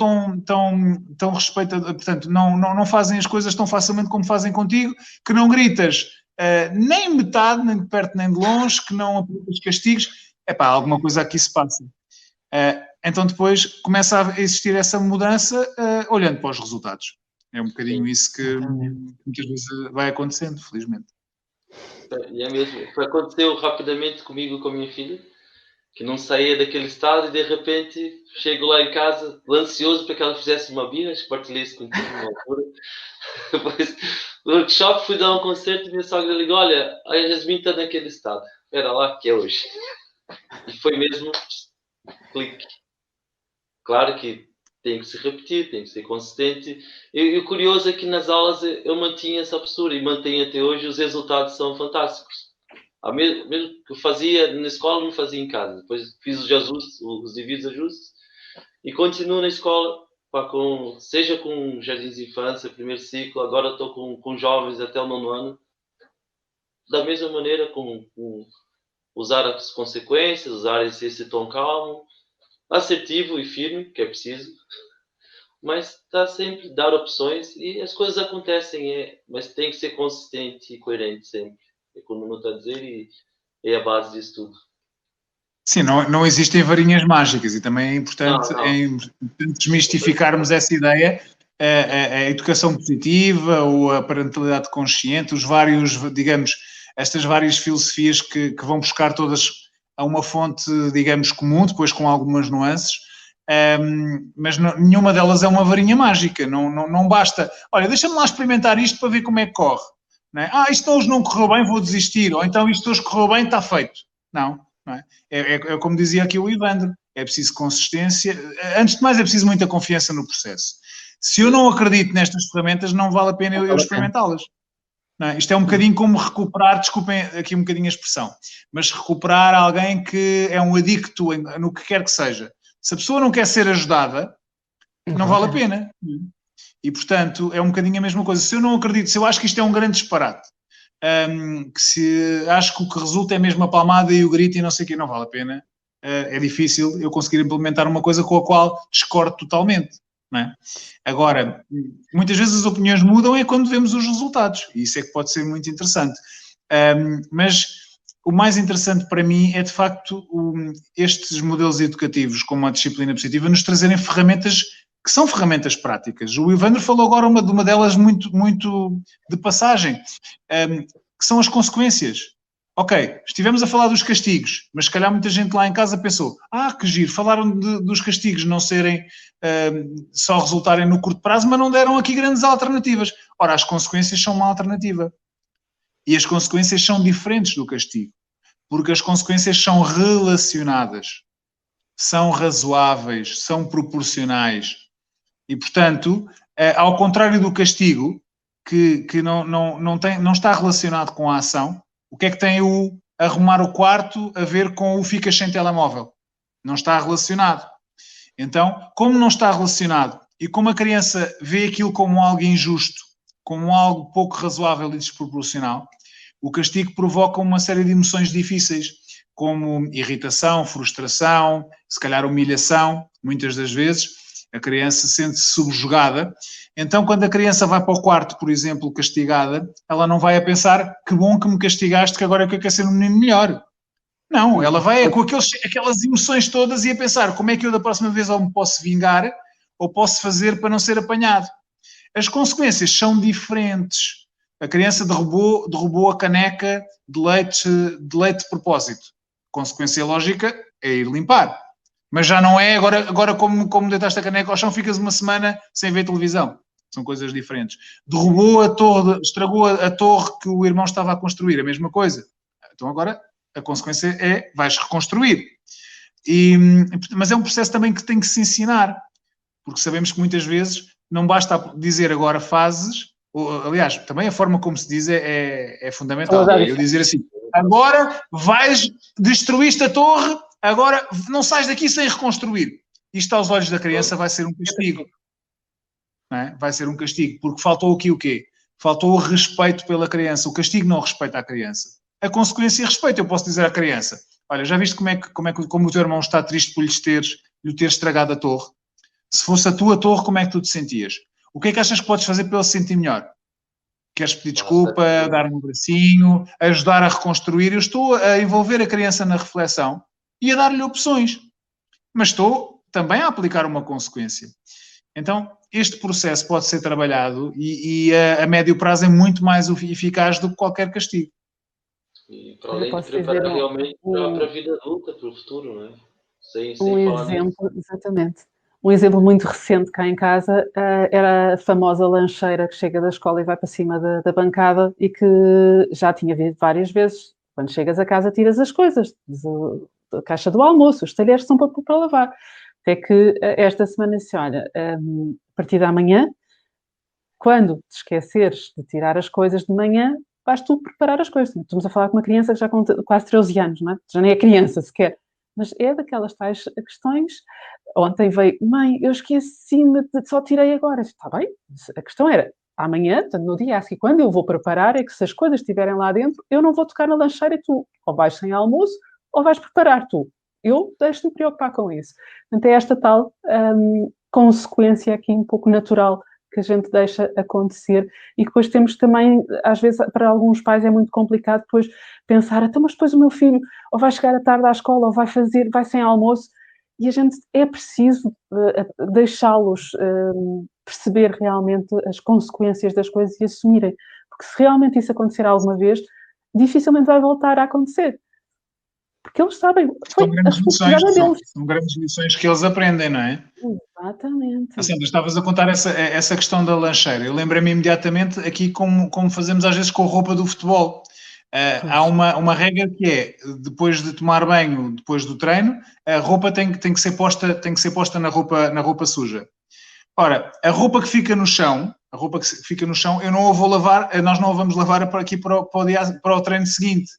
tão respeitados, portanto, não fazem as coisas tão facilmente como fazem contigo, que não gritas nem metade, nem de perto nem de longe, que não aplicas castigos. Alguma coisa aqui se passa. Então depois começa a existir essa mudança olhando para os resultados. É um bocadinho isso que muitas vezes vai acontecendo, felizmente. E é mesmo. Aconteceu rapidamente comigo e com a minha filha, que não saía daquele estado e de repente chego lá em casa ansioso para que ela fizesse uma birra, acho que partilhei isso contigo na altura. Depois no workshop fui dar um concerto e minha sogra ligou, olha, a Jasmine está naquele estado, espera lá que é hoje. E foi mesmo clique. Claro que tem que se repetir, tem que ser consistente. E o curioso é que nas aulas eu mantinha essa postura e mantenho até hoje, os resultados são fantásticos. Mesmo que eu fazia na escola, não fazia em casa. Depois fiz os devidos ajustes e continuo na escola, seja com jardins de infância, primeiro ciclo, agora estou com jovens até o 9º ano. Da mesma maneira, com usar as consequências, usar esse tom calmo, assertivo e firme, que é preciso, mas está sempre dar opções e as coisas acontecem, mas tem que ser consistente e coerente sempre. É como não está a dizer e é a base disso tudo. Sim, não existem varinhas mágicas e também é importante desmistificarmos essa ideia. A educação positiva ou a parentalidade consciente, estas várias filosofias que vão buscar todas a uma fonte, digamos, comum, depois com algumas nuances, mas nenhuma delas é uma varinha mágica, não basta, olha, deixa-me lá experimentar isto para ver como é que corre. Não é? Isto hoje não correu bem, vou desistir. Ou então isto hoje correu bem, está feito. Não é? É como dizia aqui o Ivandro, é preciso consistência. Antes de mais, é preciso muita confiança no processo. Se eu não acredito nestas ferramentas, não vale a pena eu experimentá-las. Não é? Isto é um bocadinho como recuperar, desculpem aqui um bocadinho a expressão, mas recuperar alguém que é um adicto no que quer que seja. Se a pessoa não quer ser ajudada, não vale a pena. E, portanto, é um bocadinho a mesma coisa. Se eu não acredito, se eu acho que isto é um grande disparate, que se acho que o que resulta é mesmo a palmada e o grito e não sei o quê, não vale a pena. É difícil eu conseguir implementar uma coisa com a qual discordo totalmente. Não é? Agora, muitas vezes as opiniões mudam é quando vemos os resultados. E isso é que pode ser muito interessante. Mas o mais interessante para mim é, de facto, estes modelos educativos, como a disciplina positiva, nos trazerem ferramentas que são ferramentas práticas. O Ivandro falou agora de uma delas muito de passagem, que são as consequências. Ok, estivemos a falar dos castigos, mas se calhar muita gente lá em casa pensou, que giro, falaram dos castigos não serem, só resultarem no curto prazo, mas não deram aqui grandes alternativas. Ora, as consequências são uma alternativa. E as consequências são diferentes do castigo, porque as consequências são relacionadas, são razoáveis, são proporcionais. E, portanto, ao contrário do castigo, que não está relacionado com a ação, o que é que tem o arrumar o quarto a ver com o ficas sem telemóvel? Não está relacionado. Então, como não está relacionado e como a criança vê aquilo como algo injusto, como algo pouco razoável e desproporcional, o castigo provoca uma série de emoções difíceis, como irritação, frustração, se calhar humilhação, muitas das vezes. A criança sente-se subjugada. Então, quando a criança vai para o quarto, por exemplo, castigada, ela não vai a pensar que bom que me castigaste, que agora é que eu quero ser um menino melhor. Não, ela vai com aquelas emoções todas e a pensar como é que eu da próxima vez ou me posso vingar ou posso fazer para não ser apanhado. As consequências são diferentes. A criança derrubou a caneca de leite de propósito. Consequência lógica é ir limpar. Mas já não é, agora como deitaste a caneca ao chão, ficas uma semana sem ver televisão. São coisas diferentes. Derrubou a torre, estragou a torre que o irmão estava a construir, a mesma coisa. Então agora a consequência é, vais reconstruir. Mas é um processo também que tem que se ensinar, porque sabemos que muitas vezes não basta dizer agora fazes, aliás, também a forma como se diz é fundamental. Eu dizer assim, agora destruíste a torre, agora não sais daqui sem reconstruir. Isto aos olhos da criança vai ser um castigo. Não é? Vai ser um castigo, porque faltou aqui o quê? Faltou o respeito pela criança. O castigo não respeita a criança. A consequência é respeito. Eu posso dizer à criança, olha, já viste como o teu irmão está triste por lhe ter estragado a torre? Se fosse a tua torre, como é que tu te sentias? O que é que achas que podes fazer para ele se sentir melhor? Queres pedir desculpa, dar um bracinho, ajudar a reconstruir? Eu estou a envolver a criança na reflexão e a dar-lhe opções. Mas estou também a aplicar uma consequência. Então, este processo pode ser trabalhado e a médio prazo é muito mais eficaz do que qualquer castigo. E para além de preparar realmente para a vida adulta, para o futuro, não é? Sem falar exemplo, exatamente. Um exemplo muito recente cá em casa era a famosa lancheira que chega da escola e vai para cima da bancada e que já tinha visto várias vezes. Quando chegas a casa, tiras as coisas, a caixa do almoço, os talheres são para lavar. Até que esta semana disse, olha, a partir da manhã, quando te esqueceres de tirar as coisas de manhã, vais tu preparar as coisas. Estamos a falar com uma criança que já com quase 13 anos, não é? Já nem é criança sequer. Mas é daquelas tais questões. Ontem veio, mãe, eu esqueci-me, só tirei agora. Está bem, a questão era, amanhã, no dia a seguir, quando eu vou preparar, é que se as coisas estiverem lá dentro, eu não vou tocar na lancheira e tu ou vais sem almoço ou vais preparar tu. Eu deixo-me preocupar com isso. Portanto, é esta tal consequência aqui um pouco natural que a gente deixa acontecer e que depois temos também, às vezes, para alguns pais é muito complicado depois pensar, então, mas depois o meu filho ou vai chegar à tarde à escola ou vai sem almoço e a gente é preciso deixá-los perceber realmente as consequências das coisas e assumirem, porque se realmente isso acontecer alguma vez, dificilmente vai voltar a acontecer. Porque eles sabem, são grandes lições que eles aprendem, não é? Exatamente. Sandra, estavas a contar essa questão da lancheira. Eu lembrei-me imediatamente aqui como fazemos às vezes com a roupa do futebol. Há uma regra que é, depois de tomar banho, depois do treino, a roupa tem que ser posta na roupa suja. Ora, a roupa que fica no chão, eu não a vou lavar, nós não a vamos lavar para aqui para o treino seguinte.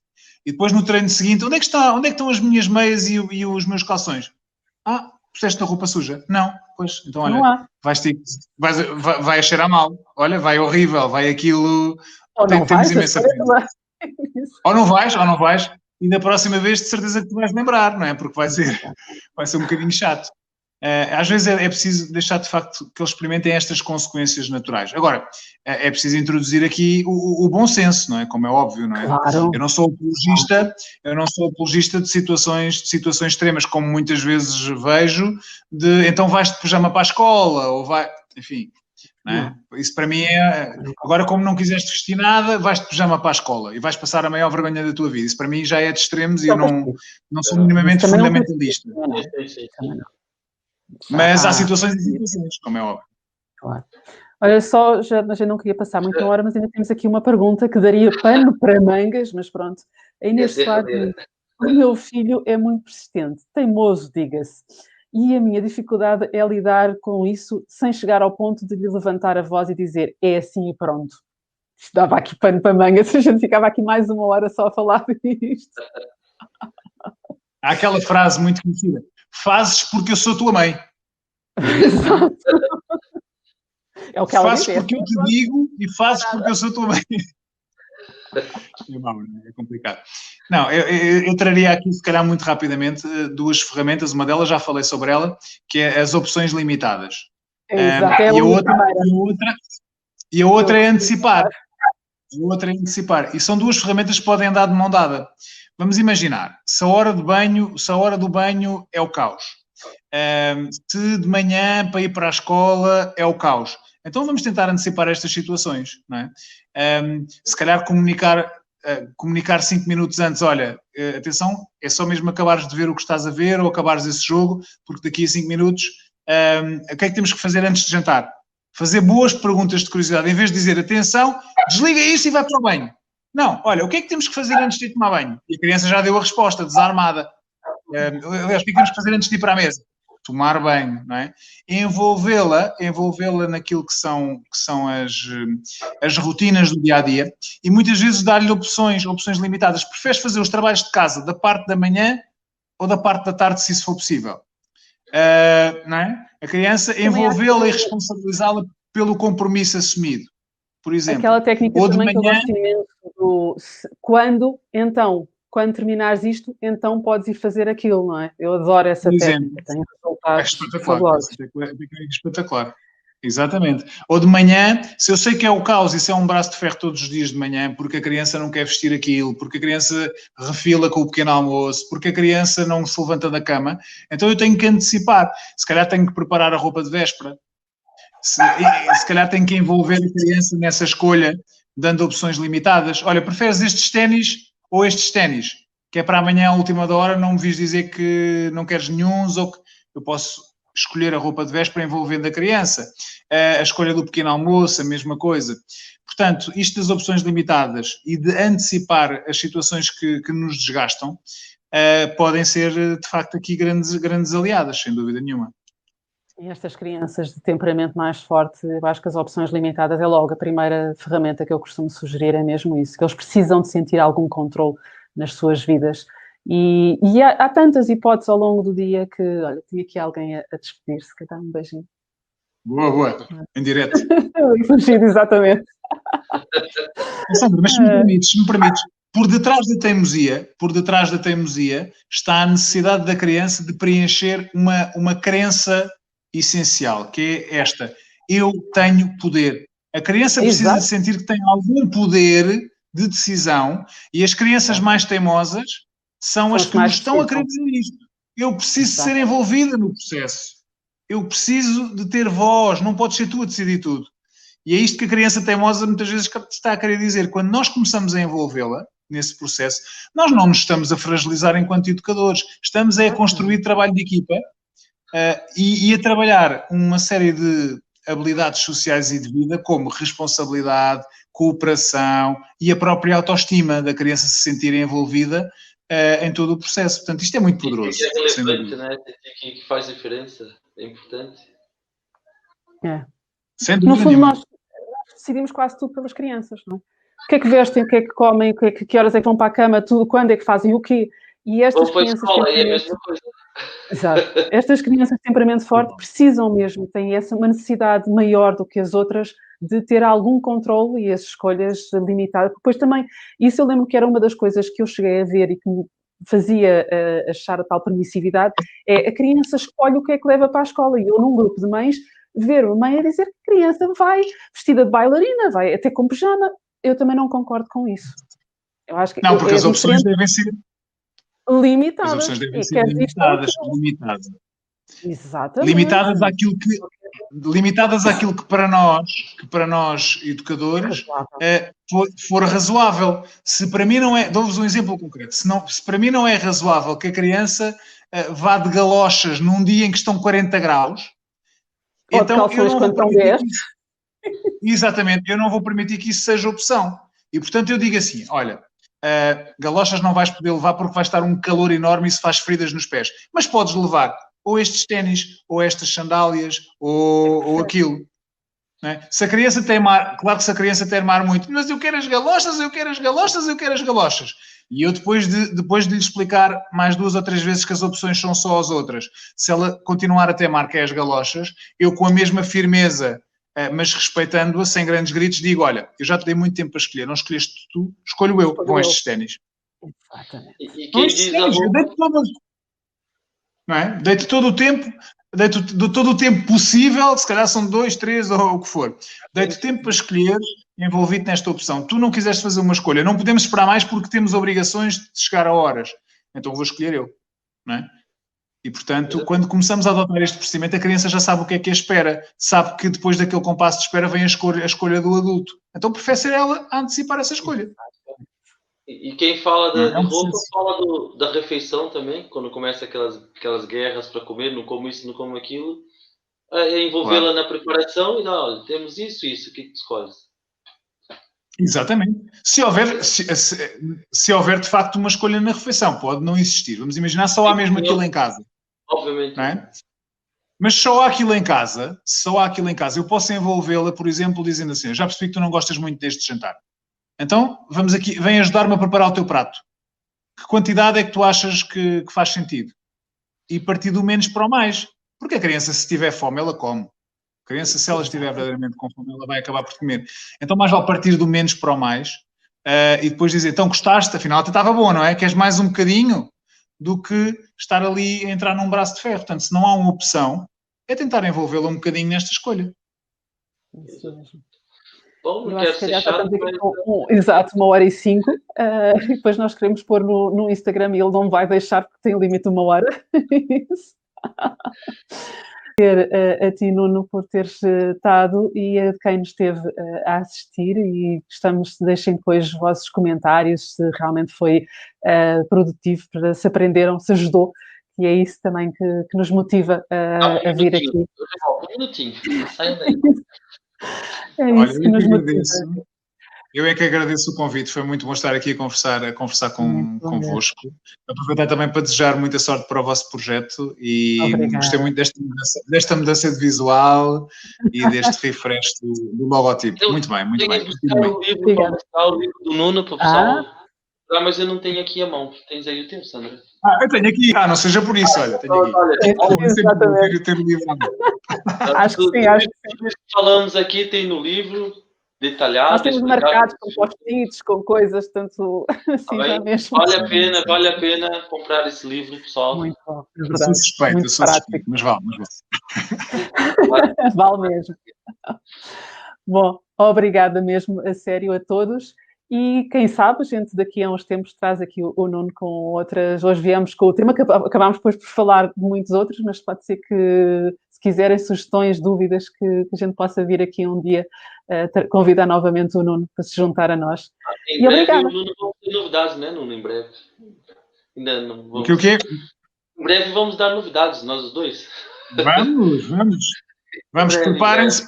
E depois no treino seguinte, onde é que estão as minhas meias e os meus calções? Puseste a roupa suja? Não. Pois, então olha, vai a cheirar mal. Olha, vai horrível, vai aquilo... Temos imensa pena. Ou não vais, e da próxima vez de certeza que te vais lembrar, não é? Porque vai ser um bocadinho chato. Às vezes é preciso deixar de facto que eles experimentem estas consequências naturais. Agora, é preciso introduzir aqui o bom senso, não é? Como é óbvio, não é? Claro. Eu não sou apologista de situações extremas, como muitas vezes vejo, então vais de pijama para a escola, ou enfim... Não é? Isso para mim é... Agora, como não quiseste vestir nada, vais de pijama para a escola e vais passar a maior vergonha da tua vida. Isso para mim já é de extremos e eu não sou minimamente fundamentalista. Mas há situações e situações, como é óbvio. Claro. Olha, mas eu não queria passar muita hora, mas ainda temos aqui uma pergunta que daria pano para mangas, mas pronto. A Inês Soares, o meu filho é muito persistente, teimoso, diga-se. E a minha dificuldade é lidar com isso sem chegar ao ponto de lhe levantar a voz e dizer é assim e pronto. Isto dava aqui pano para mangas, a gente ficava aqui mais uma hora só a falar disto. Há aquela frase muito conhecida: fazes porque eu sou tua mãe. Exato. É o que ela fazes porque eu te digo e fazes porque eu sou tua mãe. É complicado. Não, eu traria aqui, se calhar, muito rapidamente, duas ferramentas. Uma delas, já falei sobre ela, que é as opções limitadas. Exato. E a outra é antecipar. E são duas ferramentas que podem andar de mão dada. Vamos imaginar, se a hora do banho é o caos. Se de manhã para ir para a escola é o caos. Então vamos tentar antecipar estas situações, não é? Se calhar comunicar 5 minutos antes, olha, atenção, é só mesmo acabares de ver o que estás a ver ou acabares esse jogo, porque daqui a 5 minutos, o que é que temos que fazer antes de jantar? Fazer boas perguntas de curiosidade, em vez de dizer, atenção, desliga isso e vai para o banho. Não, olha, o que é que temos que fazer antes de ir tomar banho? E a criança já deu a resposta, desarmada. Aliás, o que é que temos que fazer antes de ir para a mesa? Tomar banho, não é? Envolvê-la naquilo que são as rotinas do dia-a-dia e muitas vezes dar-lhe opções limitadas. Preferes fazer os trabalhos de casa da parte da manhã ou da parte da tarde, se isso for possível? Não é? A criança, envolvê-la e responsabilizá-la pelo compromisso assumido, por exemplo. Aquela técnica ou também que eu gosto imenso do quando terminares isto, então podes ir fazer aquilo, não é? Eu adoro essa técnica. Tem resultados espetacular. Exatamente. Ou de manhã, se eu sei que é o caos, isso é um braço de ferro todos os dias de manhã, porque a criança não quer vestir aquilo, porque a criança refila com o pequeno almoço, porque a criança não se levanta da cama, então eu tenho que antecipar. Se calhar tenho que preparar a roupa de véspera. Se calhar tenho que envolver a criança nessa escolha, dando opções limitadas. Olha, preferes estes ténis ou estes ténis, que é para amanhã, à última da hora, não me vis dizer que não queres nenhuns, ou que eu posso escolher a roupa de véspera envolvendo a criança. A escolha do pequeno almoço, a mesma coisa. Portanto, isto das opções limitadas e de antecipar as situações que nos desgastam, podem ser, de facto, aqui grandes aliadas, sem dúvida nenhuma. E estas crianças de temperamento mais forte, eu acho que as opções limitadas é logo a primeira ferramenta que eu costumo sugerir, é mesmo isso, que eles precisam de sentir algum controle nas suas vidas. E há tantas hipóteses ao longo do dia que, olha, tinha aqui alguém a despedir-se, que dá um beijinho. Boa, em direto. Exatamente. Sandra, mas se me permites, por detrás da teimosia está a necessidade da criança de preencher uma crença essencial, que é esta: eu tenho poder. A criança precisa de sentir que tem algum poder de decisão, e as crianças mais teimosas são as que nos estão a querer dizer isto. Eu preciso ser envolvida no processo. Eu preciso de ter voz, não podes ser tu a decidir tudo. E é isto que a criança teimosa muitas vezes está a querer dizer. Quando nós começamos a envolvê-la nesse processo, nós não nos estamos a fragilizar enquanto educadores, estamos a construir trabalho de equipa e a trabalhar uma série de habilidades sociais e de vida, como responsabilidade, cooperação e a própria autoestima da criança se sentir envolvida em todo o processo. Portanto, isto é muito poderoso. É relevante, né? Que faz diferença, é importante. Sem dúvida no fundo, nenhuma. nós decidimos quase tudo pelas crianças, não é? O que é que vestem, o que é que comem, que horas é que vão para a cama, tudo, quando é que fazem o quê? E estas crianças... escola, é a mesma coisa. Exato. Estas crianças de temperamento forte precisam mesmo, têm uma necessidade maior do que as outras de ter algum controle e as escolhas limitadas. Depois também, isso eu lembro que era uma das coisas que eu cheguei a ver e que me fazia achar a tal permissividade, é a criança escolhe o que é que leva para a escola. E eu, num grupo de mães, ver uma mãe a dizer que a criança vai vestida de bailarina, vai até com pijama. Eu também não concordo com isso. Eu acho que não, porque as opções devem ser limitadas. As opções devem ser limitadas. Exatamente. Limitadas àquilo que para nós educadores, for razoável. Se para mim não é, dou-vos um exemplo concreto, se para mim não é razoável que a criança vá de galochas num dia em que estão 40 graus, ou então eu não vou permitir Exatamente, eu não vou permitir que isso seja opção. E portanto eu digo assim, olha, galochas não vais poder levar porque vai estar um calor enorme e se faz feridas nos pés, mas podes levar ou estes ténis, ou estas sandálias, ou aquilo. Não é? Se a criança teimar, claro que se a criança teimar muito, mas eu quero as galochas, eu quero as galochas, eu quero as galochas. E eu depois de lhe explicar mais 2 ou 3 vezes que as opções são só as outras, se ela continuar a teimar que é as galochas, eu com a mesma firmeza, mas respeitando-a, sem grandes gritos, digo, olha, eu já te dei muito tempo para escolher, não escolheste tu, escolho eu, com estes ténis. Exatamente. E quem diz não é? Deito todo o tempo, todo o tempo possível, se calhar são 2, 3 ou o que for. Deito tempo para escolher, envolvido nesta opção. Tu não quiseste fazer uma escolha, não podemos esperar mais porque temos obrigações de chegar a horas. Então vou escolher eu, não é? E, portanto, quando começamos a adotar este procedimento, a criança já sabe o que é que a espera. Sabe que depois daquele compasso de espera vem a escolha do adulto. Então prefere ser ela a antecipar essa escolha. E quem fala de roupa fala da refeição também, quando começa aquelas guerras para comer, não como isso, não como aquilo, é envolvê-la na preparação e dá, olha, temos isso, o que tu escolhes? Exatamente. Se houver de facto uma escolha na refeição, pode não existir. Vamos imaginar só há mesmo aquilo em casa. Obviamente. Não é? Mas só há aquilo em casa, eu posso envolvê-la, por exemplo, dizendo assim, já percebi que tu não gostas muito deste jantar. Então, vamos aqui, vem ajudar-me a preparar o teu prato. Que quantidade é que tu achas que faz sentido? E partir do menos para o mais. Porque a criança, se tiver fome, ela come. A criança, se ela estiver verdadeiramente com fome, ela vai acabar por comer. Então, mais vale partir do menos para o mais e depois dizer, então, gostaste? Afinal, até estava bom, não é? Queres mais um bocadinho do que estar ali a entrar num braço de ferro. Portanto, se não há uma opção, é tentar envolvê-la um bocadinho nesta escolha. Isso mesmo. Bom, eu acho que já estamos aqui com exato 1h05 e depois nós queremos pôr no Instagram e ele não vai deixar porque tem o limite de 1 hora. A ti, Nuno, por teres estado e a quem nos esteve a assistir e deixem depois os vossos comentários se realmente foi produtivo, se aprenderam, se ajudou, e é isso também que nos motiva a vir aqui. Um minutinho, saiam daí. É isso que nos motiva. Eu é que agradeço o convite, foi muito bom estar aqui a conversar convosco. Aproveitar também para desejar muita sorte para o vosso projeto e gostei muito desta mudança de visual e deste refresh do logotipo. Muito bem, muito bem. O livro do Nuno para o pessoal. Mas eu não tenho aqui a mão, tens aí o teu, Sandra? Eu tenho aqui. Não seja por isso, olha, tenho aqui. Exatamente. Ter o livro. Acho que sim, acho que sim. Falamos aqui, tem no livro, detalhado. Nós temos marcados com post-its, com coisas, tanto assim já mesmo. Vale a pena comprar esse livro, pessoal. Muito bom, é verdade. Eu sou suspeito, mas vale. Vale mesmo. Bom, obrigada mesmo, a sério, a todos. E quem sabe, a gente daqui a uns tempos traz aqui o Nuno com outras. Hoje viemos com o tema, acabámos depois por falar de muitos outros, mas pode ser que, se quiserem sugestões, dúvidas, que a gente possa vir aqui um dia convidar novamente o Nuno para se juntar a nós. Em breve, o Nuno vamos ter novidades, né, Nuno? Em breve. Ainda não vamos... O quê? Em breve vamos dar novidades, nós os dois. Vamos, preparem-se,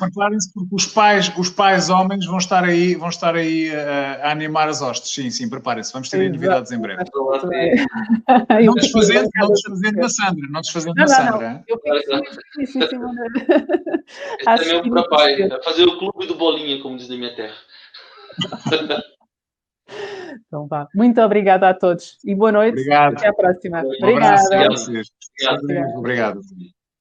porque os pais homens vão estar aí a animar as hostes. Sim, preparem-se, vamos ter aí novidades em breve. Não desfazendo da Sandra, não desfazendo da Sandra. Eu fico felicíssima. Este é meu papai, a fazer o clube do bolinha, como diz na minha terra. Então vá. Muito obrigada a todos e boa noite. Obrigado. Até à próxima. Um abraço Obrigada. a vocês. Obrigado.